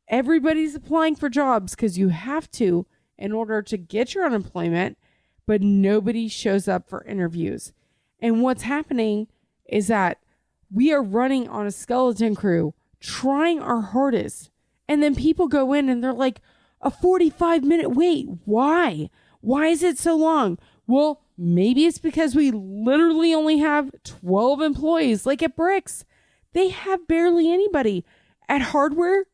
everybody's applying for jobs because you have to in order to get your unemployment, but nobody shows up for interviews. And what's happening is that we are running on a skeleton crew, trying our hardest. And then people go in and they're like, a 45-minute wait. Why? Why is it so long? Well, maybe it's because we literally only have 12 employees, like at Bricks. They have barely anybody. At Hardware,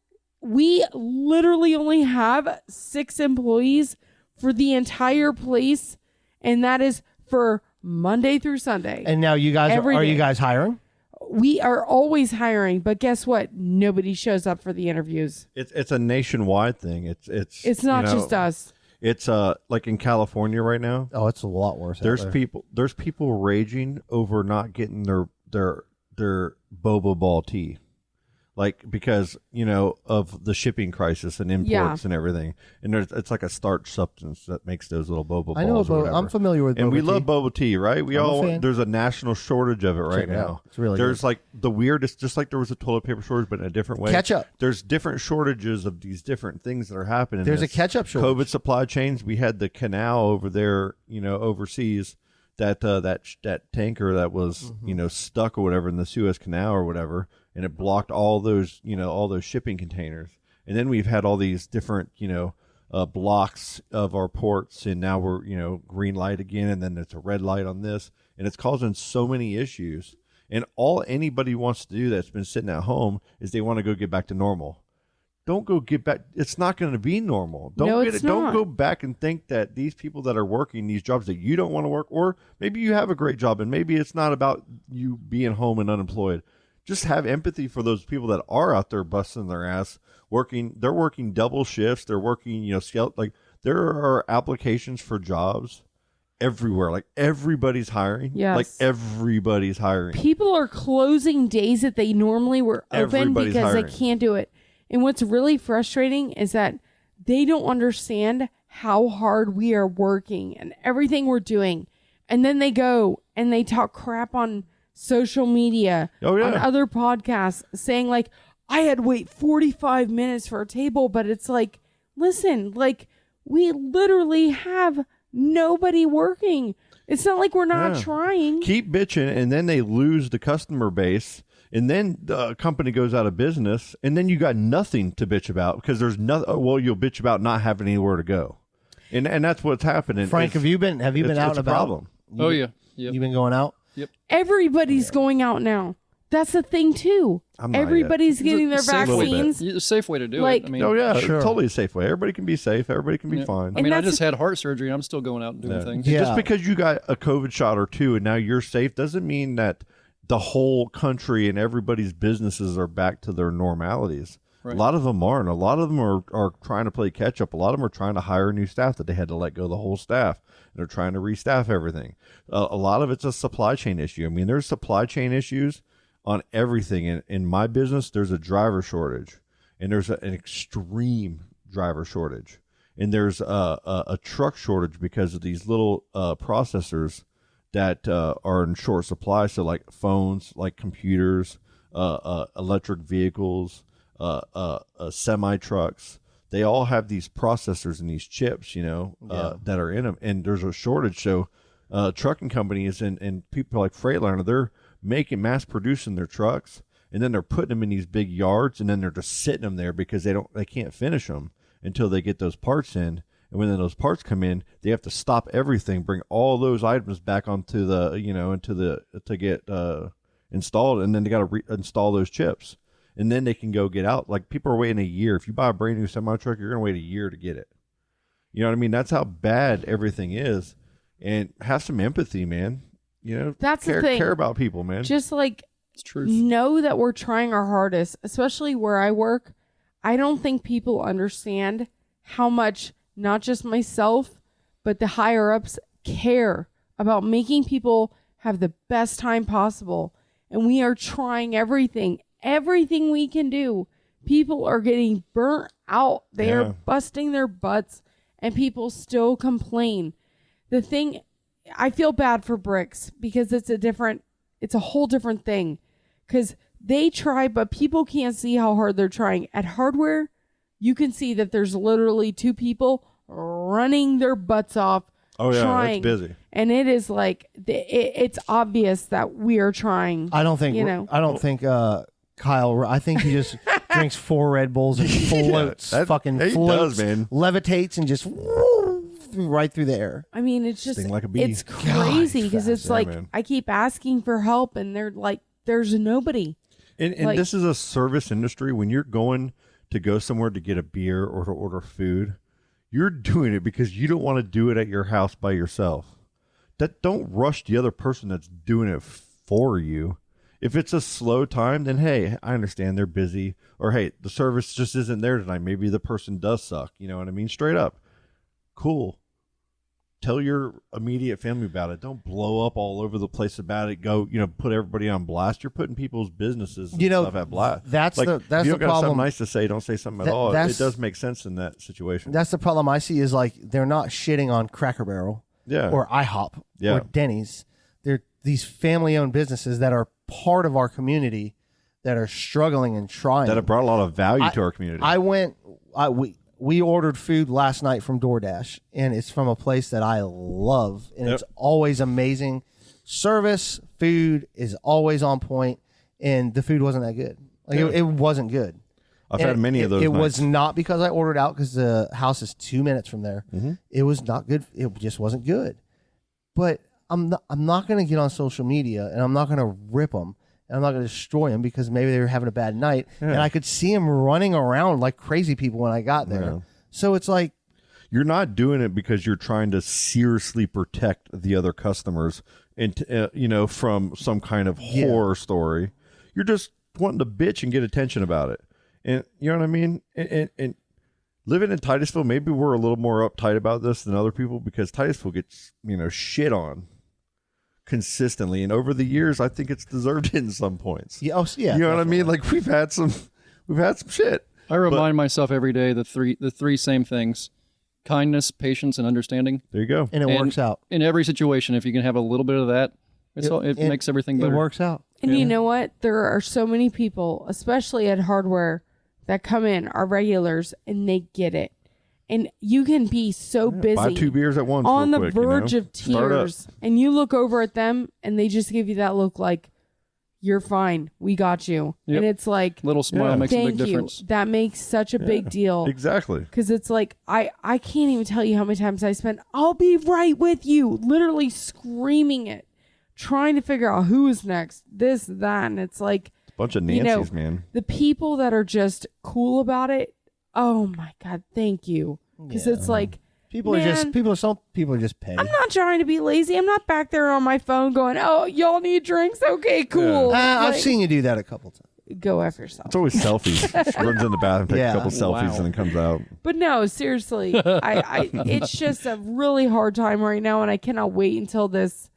we literally only have 6 employees for the entire place, and that is for Monday through Sunday. And now you guys Every are day. you guys hiring? We are always hiring, but guess what? Nobody shows up for the interviews. It's a nationwide thing. It's not just us. It's like in California right now. Oh, it's a lot worse. out There's there. there's people raging over not getting their boba ball tea. Like, because, of the shipping crisis and imports and everything. And it's like a starch substance that makes those little boba balls. I know, or but whatever. I'm familiar with. And boba we tea. love boba tea, right? I'm a fan. There's a national shortage of it right Check it out. now. It's really there's good. like the weirdest, just like there was a toilet paper shortage, but in a different way. Ketchup. There's different shortages of these different things that are happening. There's a It's ketchup shortage. COVID supply chains. We had the canal over there, overseas. That tanker that was stuck or whatever in the Suez Canal or whatever, and it blocked all those shipping containers. And then we've had all these different blocks of our ports, and now we're green light again, and then it's a red light on this, and it's causing so many issues. And all anybody wants to do that's been sitting at home is they want to go get back to normal. Don't go get back. It's not going to be normal. Don't go back and think that these people that are working these jobs that you don't want to work, or maybe you have a great job and maybe it's not about you being home and unemployed. Just have empathy for those people that are out there busting their ass working. They're working double shifts. They're working, like there are applications for jobs everywhere. Like everybody's hiring. Yes. Like everybody's hiring. People are closing days that they normally were open Everybody's because hiring. they can't do it. And what's really frustrating is that they don't understand how hard we are working and everything we're doing. And then they go and they talk crap on social media, Oh, yeah. on other podcasts, saying like, I had to wait 45 minutes for a table. But it's like, listen, like we literally have nobody working. It's not like we're not trying. Keep bitching, and then they lose the customer base. And then the company goes out of business, and then you got nothing to bitch about because there's nothing. Well, you'll bitch about not having anywhere to go, and that's what's happening. Frank, have you been out it's and a about? problem. Oh yeah. Yep. You've been going out. Everybody's going out now. That's the thing too. I'm not yet. Everybody's getting their It's a safe way- vaccines. It's a safe way to do Like- it. I mean, Oh yeah, Sure. totally a safe way. Everybody can be safe. Everybody can be Yeah. fine. I mean, And I that's- just had heart surgery and I'm still going out and doing Yeah. things. Yeah. Just because you got a COVID shot or two and now you're safe doesn't mean that the whole country and everybody's businesses are back to their normalities. Right. A lot of them aren't. A lot of them are trying to play catch up. A lot of them are trying to hire new staff that they had to let go the whole staff. And they're trying to restaff everything. A lot of it's a supply chain issue. I mean, there's supply chain issues on everything. In my business, there's a driver shortage. and there's an extreme driver shortage, and there's a truck shortage because of these little processors that are in short supply. So like phones, like computers, electric vehicles, semi trucks. They all have these processors and these chips, that are in them, and there's a shortage. So trucking companies and people like Freightliner, they're mass producing their trucks, and then they're putting them in these big yards, and then they're just sitting them there because they can't finish them until they get those parts in. And when those parts come in, they have to stop everything, bring all those items back onto the, to get installed, and then they got to reinstall those chips. And then they can go get out. Like, people are waiting a year. If you buy a brand new semi truck, you're going to wait a year to get it. You know what I mean? That's how bad everything is. And have some empathy, man. That's the thing. Care about people, man. Just like, It's truth. know that we're trying our hardest, especially where I work. I don't think people understand how much not just myself, but the higher ups care about making people have the best time possible. And we are trying everything we can do. People are getting burnt out. They are busting their butts, and people still complain. The thing, I feel bad for Bricks because it's a whole different thing. Because they try, but people can't see how hard they're trying. At Hardware, you can see that there's literally 2 people running their butts off. Oh yeah, trying. It's busy. And it is like, it's obvious that we are trying. I don't think Kyle, I think he just drinks 4 Red Bulls and floats, does, man. levitates, and just right through the air. I mean, it's just, Sting like a bee. it's crazy because it's like, man. I keep asking for help, and they're like, there's nobody. And Like- this is a service industry. When you're going to go somewhere to get a beer or to order food, you're doing it because you don't want to do it at your house by yourself. Don't rush the other person that's doing it for you. If it's a slow time, then hey, I understand they're busy, or hey, the service just isn't there tonight. Maybe the person does suck. You know what I mean? Straight up. Cool. Tell your immediate family about it. Don't blow up all over the place about it. Go, put everybody on blast. You're putting people's businesses and stuff at blast. That's like, the if you don't got problem. something nice to say, don't say something at all. It does make sense in that situation. That's the problem I see is like they're not shitting on Cracker Barrel or IHOP or Denny's. They're these family-owned businesses that are part of our community that are struggling and trying. That have brought a lot of value to our community. We ordered food last night from DoorDash, and it's from a place that I love, and it's always amazing. Service, food is always on point, and the food wasn't that good. Like it wasn't good. I've had many of those. It nights. was not because I ordered out, because the house is 2 minutes from there. Mm-hmm. It was not good. It just wasn't good. But I'm not going to get on social media, and I'm not going to rip them. I'm not going to destroy them because maybe they were having a bad night. Yeah. And I could see them running around like crazy people when I got there. Yeah. So it's like, you're not doing it because you're trying to seriously protect the other customers and from some kind of horror story. You're just wanting to bitch and get attention about it. And you know what I mean? And living in Titusville, maybe we're a little more uptight about this than other people because Titusville gets, shit on consistently, and over the years I think it's deserved it in some points. You know definitely. What I mean? Like we've had some shit. I remind myself every day the three same things: kindness, patience, and understanding. There you go. And it works out in every situation. If you can have a little bit of that, it makes everything better. It works out. And you know what? There are so many people, especially at Hardware, that come in, are regulars, and they get it. And you can be so busy. Buy 2 beers at once. On the quick, verge of tears. And you look over at them and they just give you that look like, you're fine. We got you. Yep. And it's like, little smile makes a big difference. That makes such a big deal. Exactly. Because it's like, I can't even tell you how many times I spent, I'll be right with you. Literally screaming it. Trying to figure out who is next. This, that. And it's like, a bunch of Nancy's, man. The people that are just cool about it. Oh my God, thank you. Because it's like people are just petty. I'm not trying to be lazy. I'm not back there on my phone going, "Oh, y'all need drinks? Okay, cool." I've seen you do that a couple times. Go after yourself. It's always selfies. She runs in the bathroom, takes a couple selfies, and then comes out. But no, seriously, it's just a really hard time right now, and I cannot wait until this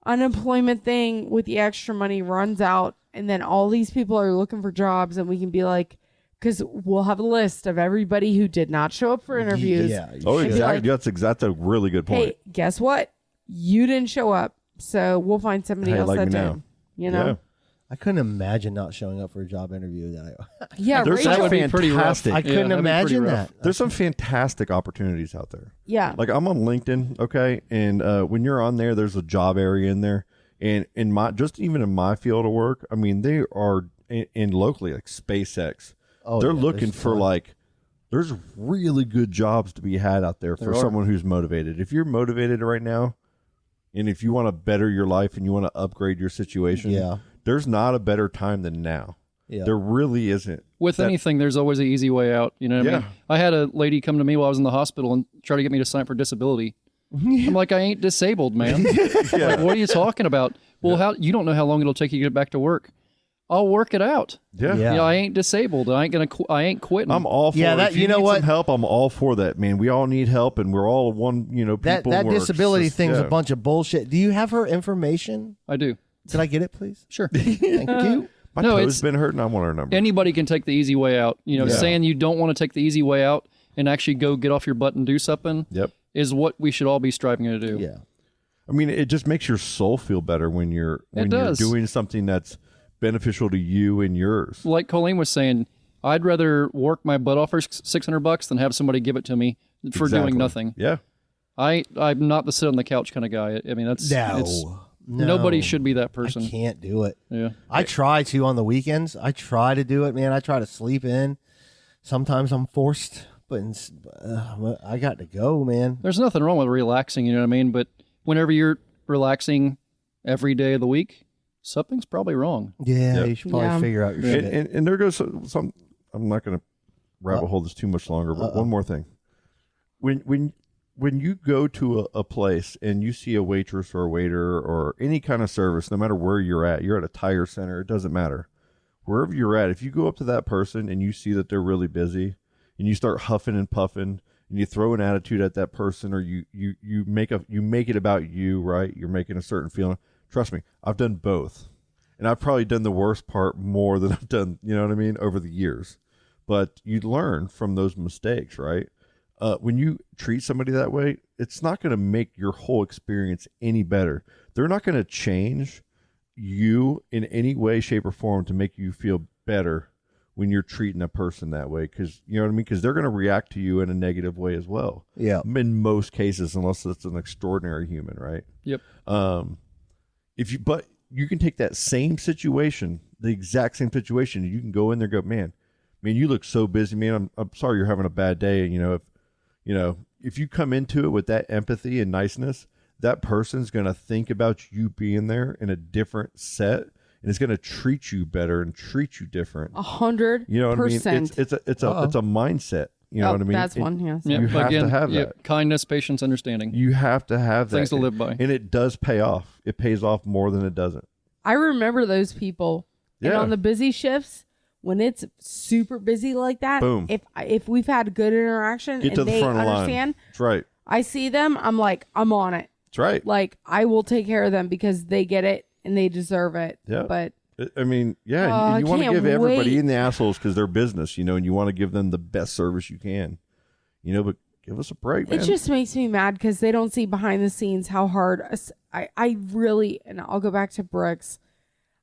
unemployment thing with the extra money runs out, and then all these people are looking for jobs, and we can be like, because we'll have a list of everybody who did not show up for interviews. Yeah. Oh, I'd be exactly. like, That's a really good point. Hey, guess what? You didn't show up, so we'll find somebody else that did. You know? Yeah. I couldn't imagine not showing up for a job interview. Yeah, There's Rachel. That would be pretty rough. fantastic. I couldn't that'd be pretty imagine rough. that. There's some fantastic opportunities out there. Yeah. Like I'm on LinkedIn, okay, and when you're on there, there's a job area in there, and in my even in my field of work, I mean, they are in locally like SpaceX. Oh, They're yeah, looking there's for tons. like, there's really good jobs to be had out there for There are. someone who's motivated. If you're motivated right now, and if you want to better your life and you want to upgrade your situation, Yeah. there's not a better time than now. Yeah. There really isn't. With That- anything, there's always an easy way out. You know what I Yeah. mean? I had a lady come to me while I was in the hospital and try to get me to sign up for disability. I'm like, I ain't disabled, man. Like, what are you talking about? Well, how you don't know how long it'll take you to get back to work. I'll work it out. Yeah. Yeah. You know, I ain't disabled. I ain't quitting. I'm all for Yeah, it. that- If you you know need what? some help, I'm all for that, man. We all need help, and we're all one, that people work. disability It's just- thing's yeah. a bunch of bullshit. Do you have her information? I do. Could I get it, please? Sure. Thank you. My No, toe's it's- been hurting. I want her number. Anybody can take the easy way out. You know, Yeah. saying you don't want to take the easy way out and actually go get off your butt and do something Yep. is what we should all be striving to do. Yeah. I mean, it just makes your soul feel better when you're does. doing something that's beneficial to you and yours. Like Colleen was saying, I'd rather work my butt off for $600 than have somebody give it to me for Exactly. doing nothing. Yeah. I'm not the sit on the couch kind of guy. I mean, it's No. nobody should be that person. I can't do it. Yeah. I try to on the weekends. I try to do it, man. I try to sleep in. Sometimes I'm forced, but I got to go, man. There's nothing wrong with relaxing, you know what I mean? But whenever you're relaxing every day of the week, something's probably wrong. Yeah, Yep. you should probably Yeah. figure out your shit. And there goes some. I'm not going to rabbit hole this too much longer, but one more thing. When you go to a place and you see a waitress or a waiter or any kind of service, no matter where you're at a tire center, it doesn't matter. Wherever you're at, if you go up to that person and you see that they're really busy and you start huffing and puffing and you throw an attitude at that person, or you make it about you, right? You're making a certain feeling. Trust me, I've done both. And I've probably done the worst part more than I've done, you know what I mean, over the years. But you learn from those mistakes, right? When you treat somebody that way, it's not going to make your whole experience any better. They're not going to change you in any way, shape, or form to make you feel better when you're treating a person that way. Because, you know what I mean? Because they're going to react to you in a negative way as well. Yeah. In most cases, unless it's an extraordinary human, right? Yep. But you can take that same situation, the exact same situation, and you can go in there and go, man, you look so busy, man. I'm sorry you're having a bad day. And, if you come into it with that empathy and niceness, that person's going to think about you being there in a different set, and it's going to treat you better and treat you different. 100%. You know what I mean? It's a mindset. You know what I mean? That's one, yes. Yeah. You have Again, to have yeah, that. kindness, patience, understanding. You have to have that. Things to live by. And it does pay off. It pays off more than it doesn't. I remember those people. And Yeah. on the busy shifts, when it's super busy like that, Boom. if we've had good interaction Get and to the they front of the line. understand, That's right. I see them, I'm like, I'm on it. That's right. Like, I will take care of them because they get it and they deserve it. Yeah. But I mean, yeah, Oh, and you want to I can't give everybody wait. in the assholes because they're business, and you want to give them the best service you can, but give us a break, man. it just makes me mad because they don't see behind the scenes how hard I really, and I'll go back to Brooks.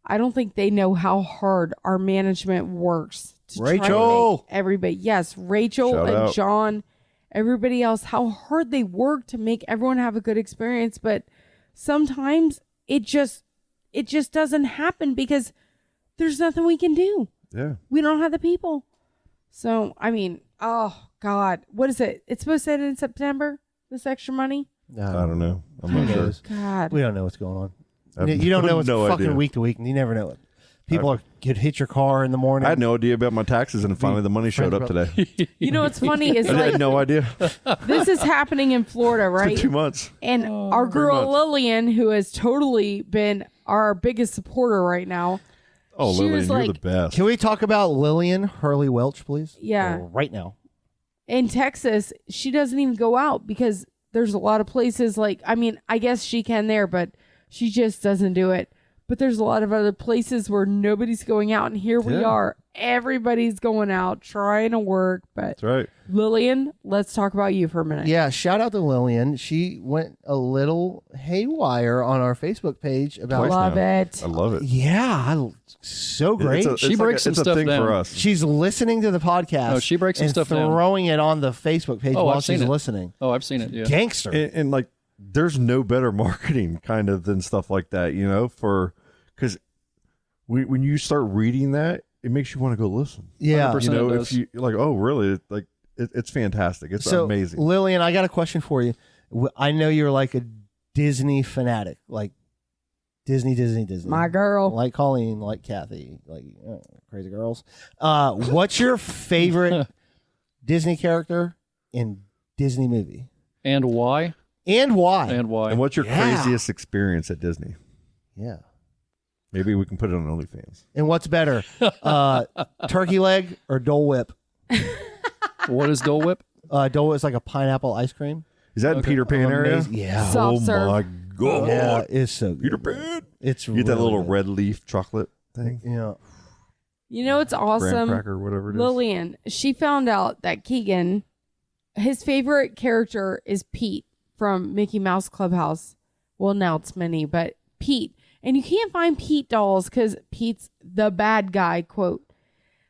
I don't think they know how hard our management works to try to Rachel! make everybody. Yes, Rachel Shout and out. John, everybody else, how hard they work to make everyone have a good experience. But sometimes it just doesn't happen because there's nothing we can do. Yeah. We don't have the people. So, I mean, oh God, what is it? It's supposed to end in September, this extra money? I don't know. I'm Who not sure. knows? God. We don't know what's going on. I have You don't know what's no fucking idea. week to week. You never know it. People could hit your car in the morning. I had no idea about my taxes, and finally the money showed up friends today. You know what's funny is I like had no idea. this is happening in Florida, For right? 2 months. And our girl Lilian, who has totally been our biggest supporter right now. Oh, She Lilian, was you're like- the best. Can we talk about Lilian Hurley-Welch, please? Yeah. Right now. In Texas, she doesn't even go out because there's a lot of places like, I mean, I guess she can there, but she just doesn't do it. but there's a lot of other places where nobody's going out, and here we are. Everybody's going out trying to work. But That's right. Lilian, let's talk about you for a minute. Yeah, shout out to Lilian. She went a little haywire on our Facebook page about. Love it. I love it. Yeah, so great. She breaks some it's stuff a thing down. for us. She's listening to the podcast. No, she breaks some and stuff down. throwing it on the Facebook page while I've seen she's it. listening. Oh, I've seen it. Yeah. Gangster. And like, there's no better marketing kind of than stuff like that, because when you start reading that, it makes you want to go listen. Yeah. 100% You know, it if does. you like, oh, really? Like, it's fantastic. It's So, amazing. Lilian, I got a question for you. I know you're like a Disney fanatic, like Disney. My girl. Like Colleen, like Kathy, like crazy girls. What's your favorite Disney character in Disney movie? And why? And why? And why? And what's your Yeah. craziest experience at Disney? Yeah. Maybe we can put it on OnlyFans. And what's better, turkey leg or Dole Whip? What is Dole Whip? Dole Whip is like a pineapple ice cream. Is that in Peter Pan area? Amazing. Yeah. Soft Oh serve. my god! Yeah, it's so good. Peter Pan. It's You get that really little good. red leaf chocolate thing, Yeah. You know what's graham awesome? cracker, whatever it is. Lillian, she found out that Keegan, his favorite character is Pete from Mickey Mouse Clubhouse. Well, now it's Minnie, but Pete. And you can't find Pete dolls because Pete's the bad guy, quote.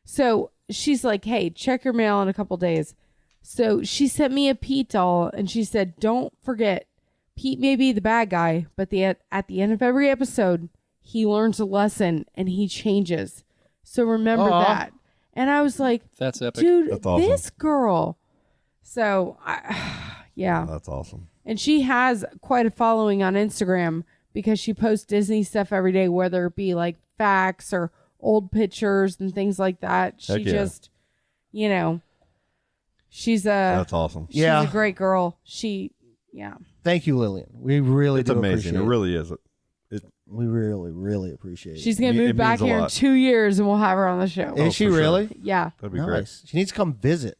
So she's like, hey, check your mail in a couple days. So she sent me a Pete doll, and she said, don't forget, Pete may be the bad guy, but at the end of every episode, he learns a lesson and he changes. So remember that. And I was like, That's epic. dude, That's awesome. this girl. So, yeah. That's awesome. And she has quite a following on Instagram because she posts Disney stuff every day, whether it be like facts or old pictures and things like that. She Heck yeah. just, she's That's awesome. she's Yeah. a great girl. Yeah. Thank you, Lillian. We really It's do amazing. appreciate It really is. We really, really appreciate She's it. going to It move back means a here in lot. 2 years and we'll have her on the show. Is she for sure. really? Yeah. That'd be great. Nice. She needs to come visit.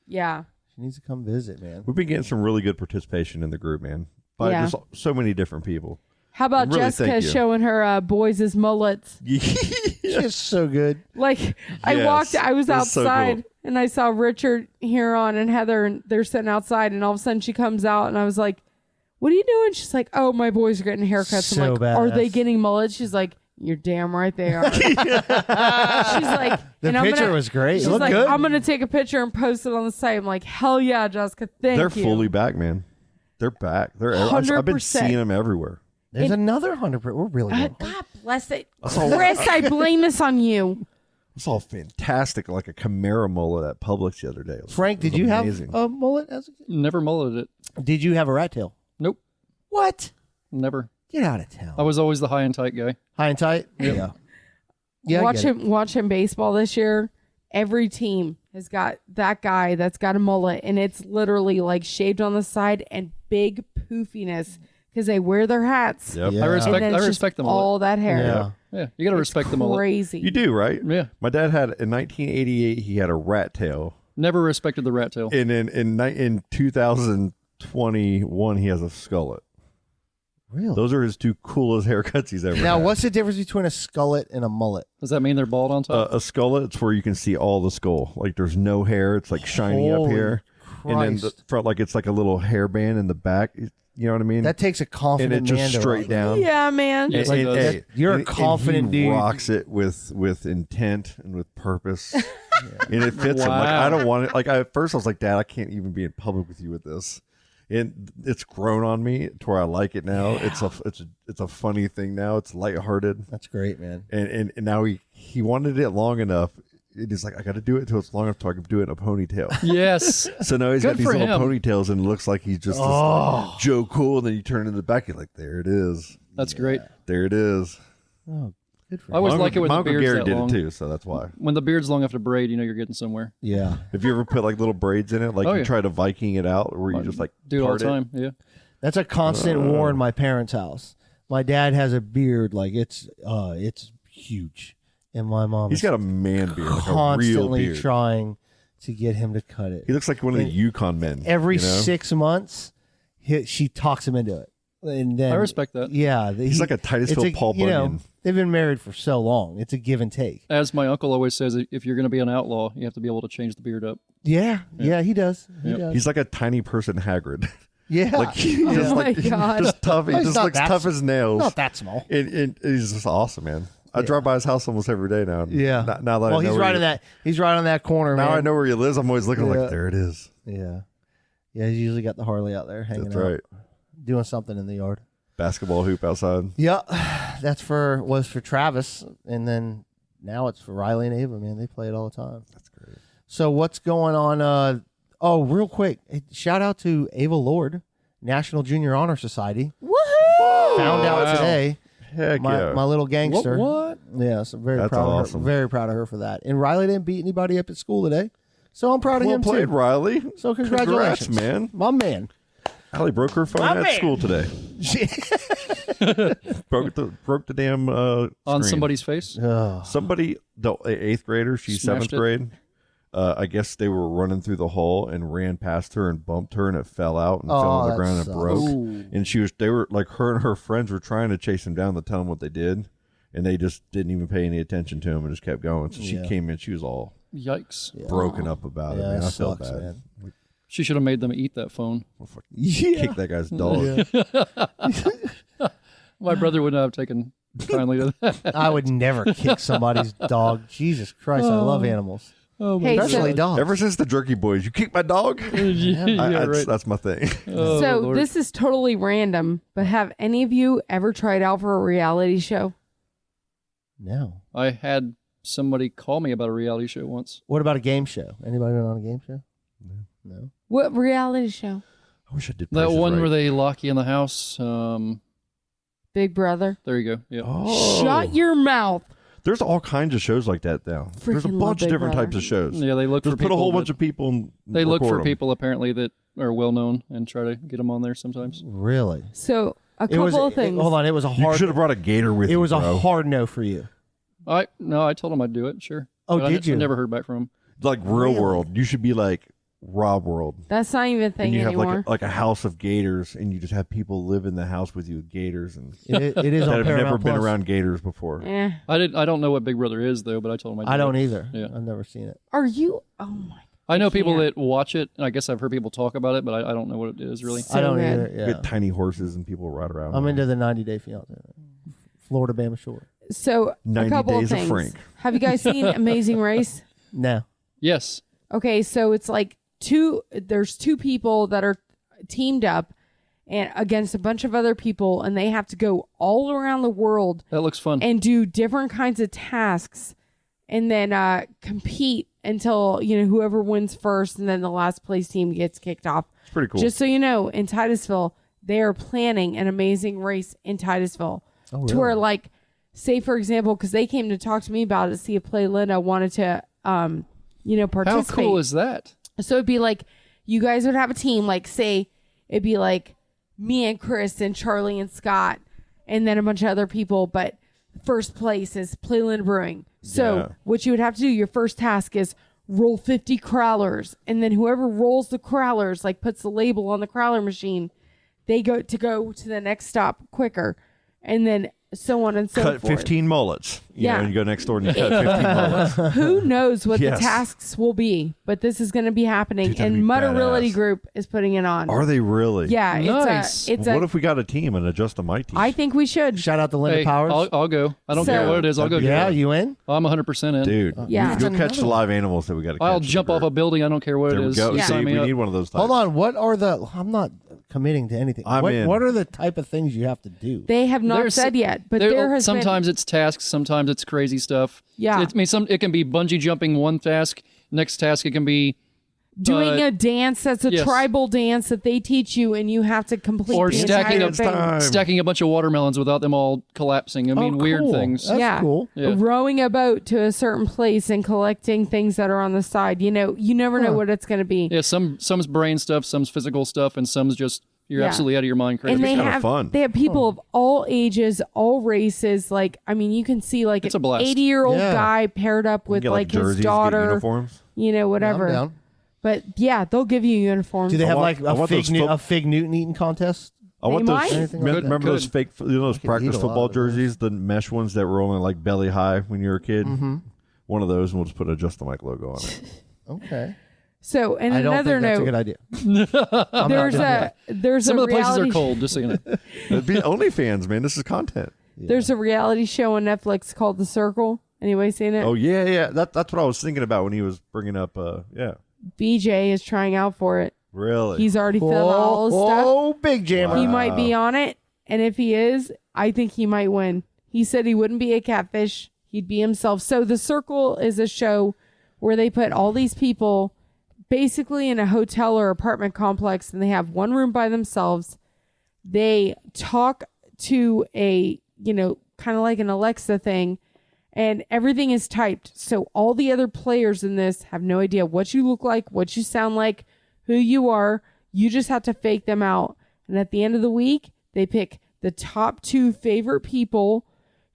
Yeah. She needs to come visit, man. We've been getting some really good participation in the group, man. But Yeah. there's so many different people. How about Really, Jessica thank you. showing her boys' mullets? She's so good. Like I Yes, I was that's so outside cool. and I saw Richard, Huron, and Heather, and they're sitting outside, and all of a sudden she comes out, and I was like, "What are you doing?" She's like, "Oh, my boys are getting haircuts." So I'm like, "Are they badass. getting mullets?" She's like, "You're damn right they are." She's like, The and I'm picture gonna- was great. It She's looked like, good. "I'm gonna take a picture and post it on the site." I'm like, "Hell yeah, Jessica, thank They're you." fully back, man. They're back. I've been 100%. seeing them everywhere. There's another 100%. We're really good. God bless it, all- Chris. I blame this on you. I saw fantastic, like a Camaro mullet at Publix the other day. It was- Frank, it was did you amazing. have a mullet as a kid? Never mulleted it. Did you have a rat tail? Nope. What? Never. Get out of town. I was always the high and tight guy. High and tight? Yeah. Yeah, I get it. Watching baseball this year. Every team has got that guy that's got a mullet, and it's literally like shaved on the side and big poofiness because they wear their hats. Yep. Yeah. I respect. And then I it's respect just the mullet. all that hair. Yeah. Yeah, you got to respect the mullet. Crazy. You do, right? Yeah. My dad had, in 1988, he had a rat tail. Never respected the rat tail. And in 2021, he has a skullet. Really? Those are his two coolest haircuts he's ever Now, had. what's the difference between a skullet and a mullet? Does that mean they're bald on top? A skullet, it's where you can see all the skull. Like there's no hair. It's like shiny up Holy here. And then the Christ. front, like it's like a little hairband in the back. You know what I mean? That takes a confident and it just man to straight rock. down. Yeah, man. Yes, And- it and- does. hey, You're a and confident he dude. rocks it with intent and with purpose, and it fits him. Like Wow. I don't want it. Like at first, I was like, Dad, I can't even be in public with you with this. And it's grown on me to where I like it now. Yeah. It's a funny thing now. It's lighthearted, That's great, man. and now he wanted it long enough. It is like I got to do it until it's long enough so I can do it in a ponytail. Yes. So now he's Good got these for little him. ponytails, and it looks like he's just this, like, Joe Cool. And then you turn in the back, you're like, there it is. That's great. There it is. Oh, good for I always My like it when my the Uncle beard's Gary that did long. it too, so that's why. When the beard's long enough to braid, you know you're getting somewhere. Yeah. Have you ever put like little braids in it? Like Oh, you yeah. try to Viking it out, where you just like Do it all part the time. Yeah. That's a constant war in my parents' house. My dad has a beard like it's huge, and my mom He's is got a man beard, like a real constantly beard. trying to get him to cut it. He looks like one of the Yukon men. Every you know? 6 months, she talks him into it. And then I respect that. Yeah, He's like a Titusville Paul you know, Bunyan. they've been married for so long. It's a give and take. As my uncle always says, if you're going to be an outlaw, you have to be able to change the beard up. Yeah, he does. He does. He's like a tiny person Hagrid. Yeah. Like he just my God. just tough. He He's just not looks that tough as nails. Not that small. And he's just awesome, man. I drive by his house almost every day now. Yeah. Now that I know he's where right he- in that. He's right on that corner. Now man. I know where he lives. I'm always looking like, there it is. Yeah. Yeah, he's usually got the Harley out there hanging That's out. right. Doing something in the yard. Basketball hoop outside. Yeah. Was for Travis, and then now it's for Riley and Ava, man. They play it all the time. That's great. So what's going on? Real quick. Shout out to Ava Lord, National Junior Honor Society. Woohoo! Found out today. Heck yeah. My little gangster. What? Yeah, so very That's proud of awesome. her. Very proud of her for that. And Riley didn't beat anybody up at school today. So I'm proud of Well him played, too. Riley. So congratulations, Congrats, man. My man. Allie broke her phone My at man. school today. broke the damn On screen. somebody's face? Somebody, the 8th grader, she's Smashed 7th it. grade. I guess they were running through the hall and ran past her and bumped her, and it fell out and fell on the that ground and sucks. broke. Ooh. And they were like, her and her friends were trying to chase him down to tell him what they did, and they just didn't even pay any attention to him and just kept going. So she Yeah. came in, she was all Yikes. broken up about it. Yeah, Man, it I felt sucks, bad. man. She should have made them eat that phone. Kick that guy's dog. My brother would not have taken kindly to that. I would never kick somebody's dog. Jesus Christ, I love animals. Oh, my Hey, God. Especially dogs. Ever since the Jerky Boys, you kick my dog. Yeah, right. That's my thing. Oh, So Lord. this is totally random, but have any of you ever tried out for a reality show? No. I had somebody call me about a reality show once. What about a game show? Anybody been on a game show? No. What reality show? I wish I did That Price is one Right. where they lock you in the house. Big Brother. There you go. Yeah. Oh. Shut your mouth. There's all kinds of shows like that now. There's a Freaking love bunch of Big different Brother. types of shows. Yeah, they look Just for put a whole people bunch of people and They look record for 'em. people apparently that are well known and try to get them on there sometimes. Really? So a It was, couple of things. hold on. It was a You hard. should have brought a gator with It you, was a bro. hard no for you. I told him I'd do it. Sure. Oh, But did you? I never heard back from him. Like real Really? world. You should be like Rob World. That's not even a And thing you have anymore. like a house of gators, and you just have people live in the house with you with gators, and It is that on have Paramount never been Plus. around gators before. I don't know what Big Brother is though, but I told him I'd do I it. don't either. Yeah. I've never seen it. Are you? Oh my. I know people can't. that watch it, and I guess I've heard people talk about it, but I don't know what it is really. I don't good. either. You Yeah. get tiny horses and people ride around. I'm them. into the 90 Day Fiance. Florida Bama Shore. So a 90 couple Days of of things. Frank. Have you guys seen Amazing Race? No. Yes. Okay, so it's like there's two people that are teamed up and against a bunch of other people, and they have to go all around the world That looks fun. and do different kinds of tasks and then compete until whoever wins first, and then the last place team gets kicked off. It's pretty cool. Just so you know, in Titusville, they are planning an Amazing Race in Titusville. Oh, To where, really? like, say for example, because they came to talk to me about it, see if Play Linda wanted to participate. How cool is that? So it'd be like you guys would have a team, like say it'd be like me and Chris and Charley and Scott and then a bunch of other people, but first place is Playland Brewing. So Yeah. what you would have to do, your first task is roll 50 crowlers, and then whoever rolls the crowlers, like puts the label on the crowler machine, they go to the next stop quicker, and then so on and so cut forth. 15 mullets. Yeah. And you go next door and you cut 15 mullets. Who knows what Yes. the tasks will be, but this is going to be happening, Dude, that'd and be Mutterility badass. Group is putting it on. Are they really? Yeah, Nice. it's What a. if we got a team and adjust a mic team? I think we should. Shout out to Linda Hey, Powers. I'll go. I don't care So- what it is. I'll go. Yeah, get it. you in? I'm 100% in. Dude, Yeah. you'll catch the live animals that we got to catch. I'll jump off a building. I don't care what There it we is. go. You See, sign me we up. need one of those types. Hold on. What are the? I'm not committing to anything. I'm what, in. what are the type of things you have to do? They have not There's- said yet, but there has sometimes been. it's tasks, sometimes it's crazy stuff. Yeah. It can be bungee jumping one task. Next task, it can be Doing a dance that's a yes. tribal dance that they teach you, and you have to complete or the stacking entire up thing. stacking a bunch of watermelons without them all collapsing. I mean, weird cool. things. That's yeah, cool. Yeah. Rowing a boat to a certain place and collecting things that are on the side. You never know what it's going to be. Yeah, some's brain stuff, some's physical stuff, and some's just you're Yeah. absolutely out of your mind crazy. And they kinda have fun. they have people of all ages, all races. Like, I mean, you can see like It's a an blast. 80-year-old Yeah. guy paired up with Get, like his jerseys, get daughter, uniforms. whatever. I'm down. But yeah, they'll give you uniforms. Do they have want- like I a want those fig Newton eating contest? I want They those. might. Anything like that. Remember those fake, those I could practice eat a lot football of those. jerseys, the mesh ones that were only like belly high when you were a kid. Mm-hmm. One of those, and we'll just put a Just the Mic logo on it. Okay. So, and I don't another think that's a note, good idea. I'm not there's doing that. Some a of the places are reality cold. Just so you know. It'd be OnlyFans, man. This is content. There's a reality show on Netflix called The Circle. Anybody seen it? Oh yeah. That's what I was thinking about when he was bringing up. Yeah, BJ is trying out for it. really. He's already filled out all his stuff. Oh, big jammer. He might be on it, and if he is, I think he might win. He said he wouldn't be a catfish. He'd be himself. So The Circle is a show where they put all these people basically in a hotel or apartment complex, and they have one room by themselves. They talk to a, kind of like an Alexa thing, and everything is typed. So all the other players in this have no idea what you look like, what you sound like, who you are. You just have to fake them out. And at the end of the week, they pick the top 2 favorite people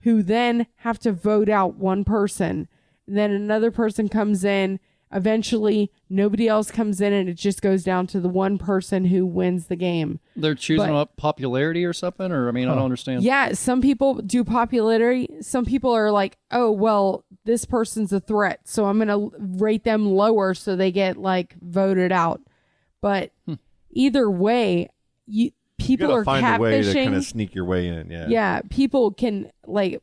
who then have to vote out one person. And then another person comes in. Eventually, nobody else comes in, and it just goes down to the one person who wins the game. They're choosing But- up popularity or something, or I mean, I don't understand. Yeah, some people do popularity. Some people are like, oh, well, this person's a threat, so I'm going to rate them lower so they get like voted out. But either way, people you are gotta find a way to catfishing. kind of sneak your way in. Yeah. Yeah, people can like.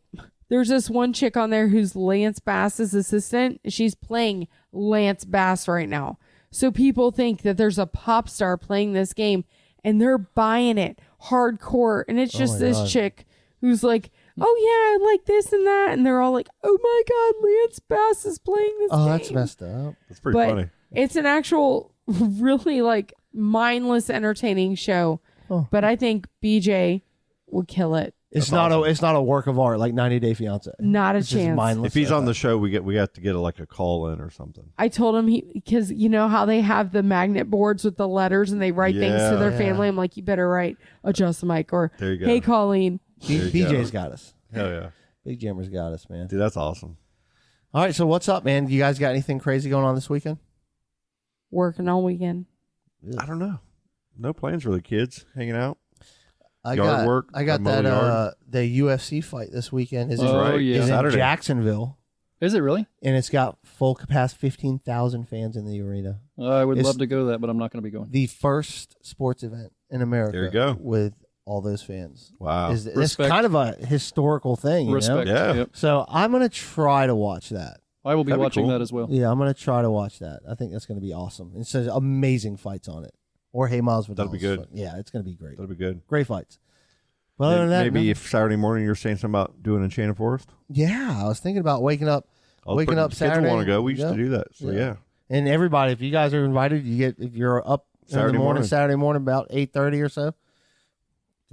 There's this one chick on there who's Lance Bass's assistant. She's playing Lance Bass right now. So people think that there's a pop star playing this game, and they're buying it hardcore. And it's just my this God. chick who's like, oh yeah, I like this and that. And they're all like, oh my God, Lance Bass is playing this Oh, game. that's messed up. That's pretty But funny. it's an actual really like mindless, entertaining show. Oh. But I think BJ would kill it. It's not a work of art like 90 Day Fiance. Not a It's just chance. mindless. If he's on the show, we have to get like a call in or something. I told him because you know how they have the magnet boards with the letters and they write things to their Yeah. family. I'm like, you better write adjust the mic or There you go. hey Colleen. There you BJ's go. got us. Hell yeah, Big Jammer's got us, man. dude, that's awesome. All right, so what's up, man? You guys got anything crazy going on this weekend? Working all weekend. I don't know. No plans really, kids hanging out. I Yard got work, I got mow that yard. the UFC fight this weekend. Is Oh, right. yeah. is in Saturday. Jacksonville, Is it really? and it's got full capacity, 15,000 fans in the arena. I would It's- love to go to that, but I'm not going to be going. The first sports event in America. There you go. With all those fans. Wow. It's Respect. kind of a historical thing, you know? Respect. Yeah. Yep. So I'm gonna try to watch that. I will be That'd be watching cool. that as well. Yeah, I'm gonna try to watch that. I think that's gonna be awesome. It says amazing fights on it. Or Hey Miles Vidal's That'll be good. fight. Yeah, it's gonna be great. That'll be good. Great fights. But other than that, Maybe no. if Saturday morning you're saying something about doing Enchanted Forest. Yeah, I was thinking about waking up Kids Saturday. want to go. We used to do that. So yeah. And everybody, if you guys are invited, if you're up in Saturday the morning, morning. Saturday morning about 8:30 or so,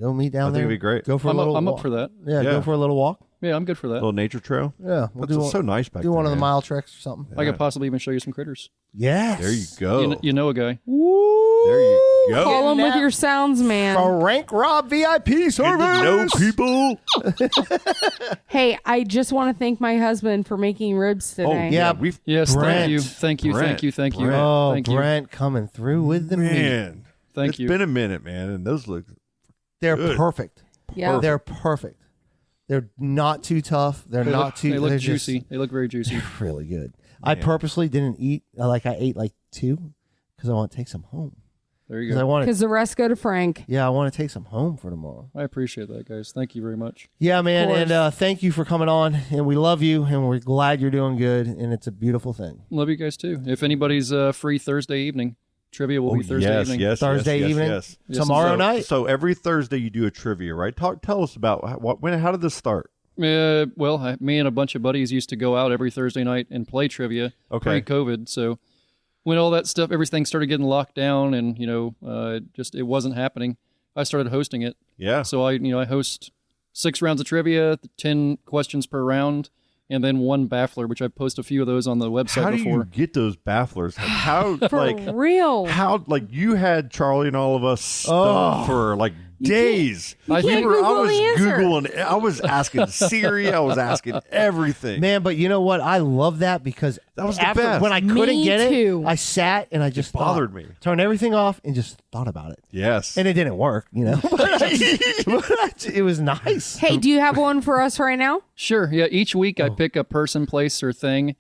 go meet down I think there. it'd be great. Go for a I'm little. up walk. for that. Yeah, Yeah. go for a little walk. Yeah, I'm good for A that. little nature trail. Yeah, we'll That's do so nice back do there, one of the man. mile treks or something. I Yeah. could possibly even show you some critters. Yes. There you go. You know a guy. There you go. Call them with that- your sounds, man. Frank Rob VIP Get service. to know people. Hey, I just want to thank my husband for making ribs Oh today. yeah. we've Yes, Brent. thank you. Thank you. Brent. Thank you. Thank you. Brent. Oh, Thank you. Brent coming through with the meat. man. Thank It's you. been a minute, man, and those look. They're Good. perfect. Yeah. They're perfect. They're not too tough. They're They not look, too. they look they're juicy. just They look very juicy. really good. I Man. purposely didn't eat. I ate like 2 because I want to take some home. There you Because I go. want to. Because the rest go to Frank. Yeah, I want to take some home for tomorrow. I appreciate that, guys. Thank you very much. Yeah, man, course. and thank you for coming on. And we love you, and we're glad you're doing good. And it's a beautiful thing. Love you guys too. If anybody's free Thursday evening, trivia will be Thursday yes, evening. yes, Thursday yes, evening? Yes. Yes, Tomorrow so, night. So every Thursday you do a trivia, right? Tell us about how did this start? Me and a bunch of buddies used to go out every Thursday night and play trivia Okay. pre-COVID. So when all that stuff, everything started getting locked down, and it wasn't happening, I started hosting it. Yeah. So I host 6 rounds of trivia, 10 questions per round, and then 1 baffler, which I post a few of those on the website How do before. you get those bafflers? How For real. how you had Charley and all of us stumped for like days. I think- I Google was the answer. Googling. I was asking Siri. I was asking everything. Man, but you know what? I love that because That was the after, best. when I couldn't Me get too. it, I sat and I just bothered thought. me. Turned everything off and just thought about it. Yes. And it didn't work, you know. It was nice. Hey, do you have one for us right now? Sure. Yeah. Each week Oh. I pick a person, place, or thing,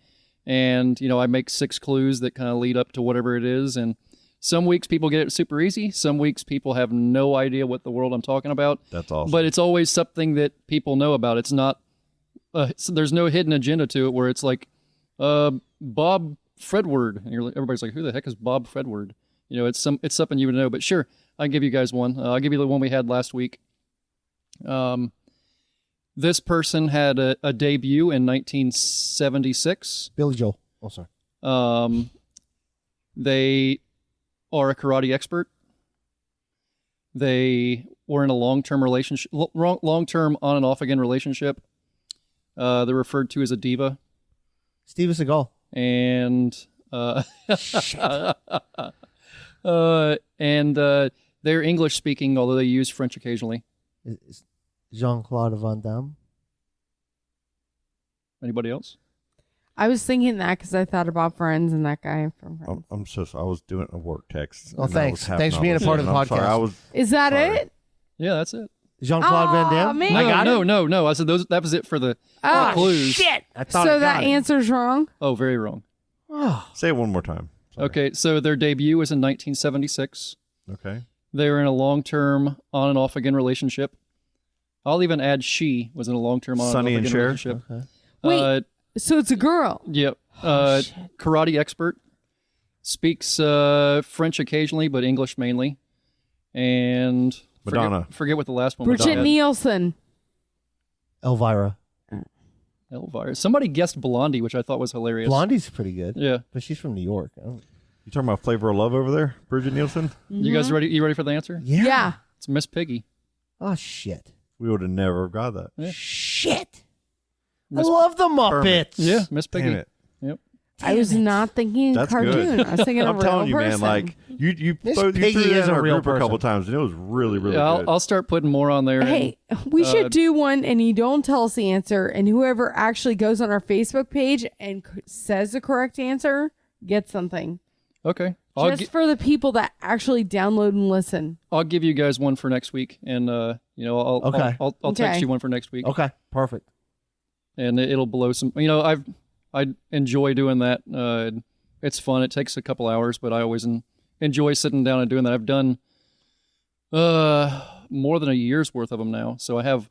and I make 6 clues that kind of lead up to whatever it is. And some weeks people get it super easy. Some weeks people have no idea what the world I'm talking about. That's awesome. But it's always something that people know about. It's not. So there's no hidden agenda to it where it's like Bob Fredward, and everybody's like, who the heck is Bob Fredward? It's something you would know. But sure, I can give you guys one. I'll give you the one we had last week. This person had a debut in 1976. Billy Joel. Oh, sorry. They are a karate expert. They were in a long-term relationship, long-term on and off again relationship. They're referred to as a diva. Steven Seagal. And they're English speaking, although they use French occasionally. Jean-Claude Van Damme. Anybody else? I was thinking that because I thought about Friends and that guy from Friends. I'm so sorry. I was doing a work text. Oh, and I thanks. was half Thanks for not being a part of the listening. I'm sorry. podcast. Is that Sorry. it? Yeah, that's it. Jean-Claude Van Aw, Damme. man. I got it. No. I said that was it for the clues. Shit! I thought So I got that it. answer's wrong? Oh, very wrong. Say it one more time. Sorry. Okay, so their debut was in 1976. Okay. They were in a long-term on and off again relationship. I'll even add she was in a long-term on Sonny and off and again Cher? relationship. Wait, so it's a girl. Yep. Karate expert. Speaks French occasionally, but English mainly. And Madonna. Forget what the last one was. Bridget Nielsen. Elvira. Elvira. Somebody guessed Blondie, which I thought was hilarious. Blondie's pretty good. Yeah. But she's from New York. You talking about Flavor of Love over there, Bridget Nielsen? You guys ready? You ready for the answer? Yeah. It's Miss Piggy. Oh, shit. We would have never got that. Yeah. Shit. Miss- I love the Muppets. Yeah, Miss Piggy. Damn it. Yep. I was not thinking That's cartoon. good. I was thinking a I'm real telling you, person. man. Like you Miss threw Piggy that is in a our real group a couple person. times, and it was really, really Yeah, good. I'll start putting more on there. Hey, we should do one, and you don't tell us the answer, and whoever actually goes on our Facebook page and says the correct answer gets something. Okay. Just for the people that actually download and listen. I'll give you guys one for next week, and I'll text Okay. you one for next week. Okay, perfect. And it'll blow some. I enjoy doing that. It's fun. It takes a couple hours, but I always enjoy sitting down and doing that. I've done more than a year's worth of them now, so I have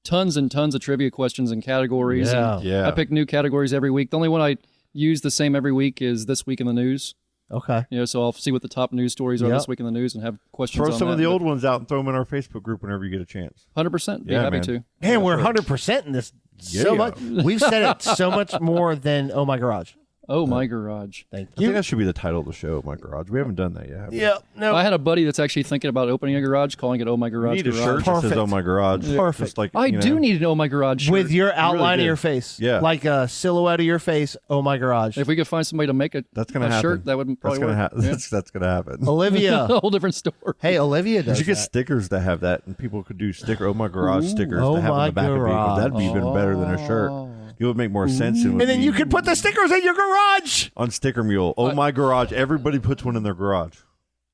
tons and tons of trivia questions and categories. Yeah. and Yeah. I pick new categories every week. The only one I use the same every week is This Week in the News. Okay. So I'll see what the top news stories are Yep. this week in the news and have questions Throw on some that. of the old ones out and throw them in our Facebook group whenever you get a chance. 100%. Be Yeah, happy man. to. Man, we're sure. 100% in this so Yeah. much. We've said it so much more than Oh My Garage. Oh, my garage. Thank I think that should be the title of the show, My Garage. We haven't done that yet. have we? Yeah. No. I had a buddy that's actually thinking about opening a garage, calling it Oh My We Garage need a Garage. shirt that says Perfect. "Oh My Garage." Perfect. Just like I do need an Oh My Garage shirt. With your outline good. of your face. Yeah. Like a silhouette of your face. Oh My Garage. If we could find somebody to make That's gonna a happen. shirt, that would That's probably gonna work. happen. Yeah. That's gonna happen. Olivia. A whole different store. Hey, Olivia You does should get that. stickers that have that, and people could do "Oh My Garage" stickers Oh to have on My the back of vehicles. Garage. That'd be even better than a shirt. It would make more sense. And then you could put the stickers in your garage. on Sticker Mule. Oh My Garage! Everybody puts one in their garage.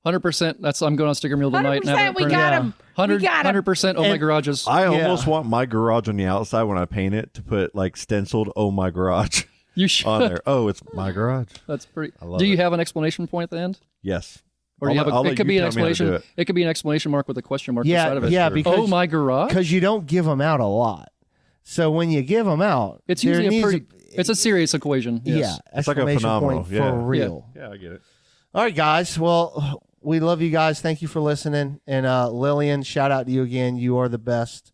100%. I'm going on Sticker Mule tonight. 100%, we got him. 100, We got him. 100% Oh My And Garages. I almost want my garage on the outside when I paint it to put like stenciled "Oh My Garage" You should. on there. Oh, it's my garage. That's pretty. I love Do you it. have an explanation point at the end? Yes. Or do you have I'll it let could you be an tell me how to do explanation. It could be an exclamation mark with a question mark beside of it. Yeah, because Oh My Garage? because you don't give them out a lot. So when you give them out, It's there usually a needs pretty. It's a serious equation. Yes. Yeah, It's like a exclamation phenomenal, point yeah. for real. Yeah, I get it. All right, guys. Well, we love you guys. Thank you for listening. And Lilian, shout out to you again. You are the best.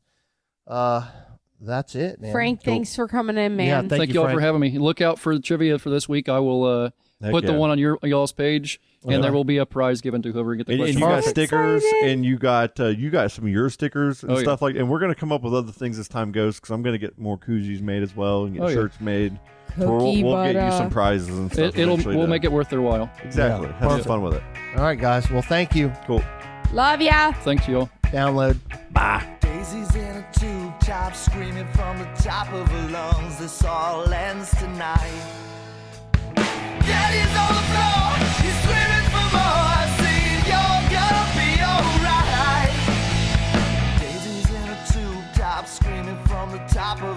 That's it, man. Frank, thanks for coming in, man. Yeah, Thank you all Frank. for having me. Look out for the trivia for this week. I will Heck put the yeah. one on y'all's page, and there will be a prize given to whoever get the And question. you got mark. stickers, and you got some of your stickers and Oh, yeah. stuff like. And we're gonna come up with other things as time goes because I'm gonna get more koozies made as well and get Oh, yeah. shirts made. Cookie We'll get you butter. some prizes and stuff. We'll make it worth their while. exactly. Yeah, Have some perfect. fun with it. All right, guys. Well, thank you. Cool. Love ya. Thanks, y'all. Download. Bye. Daisy's in a tube top, screaming from the top of her lungs. This all ends tonight. Daddy's on the floor, he's screaming for more. Saying you're gonna be alright. Daisy's in a tube top, screaming from the top of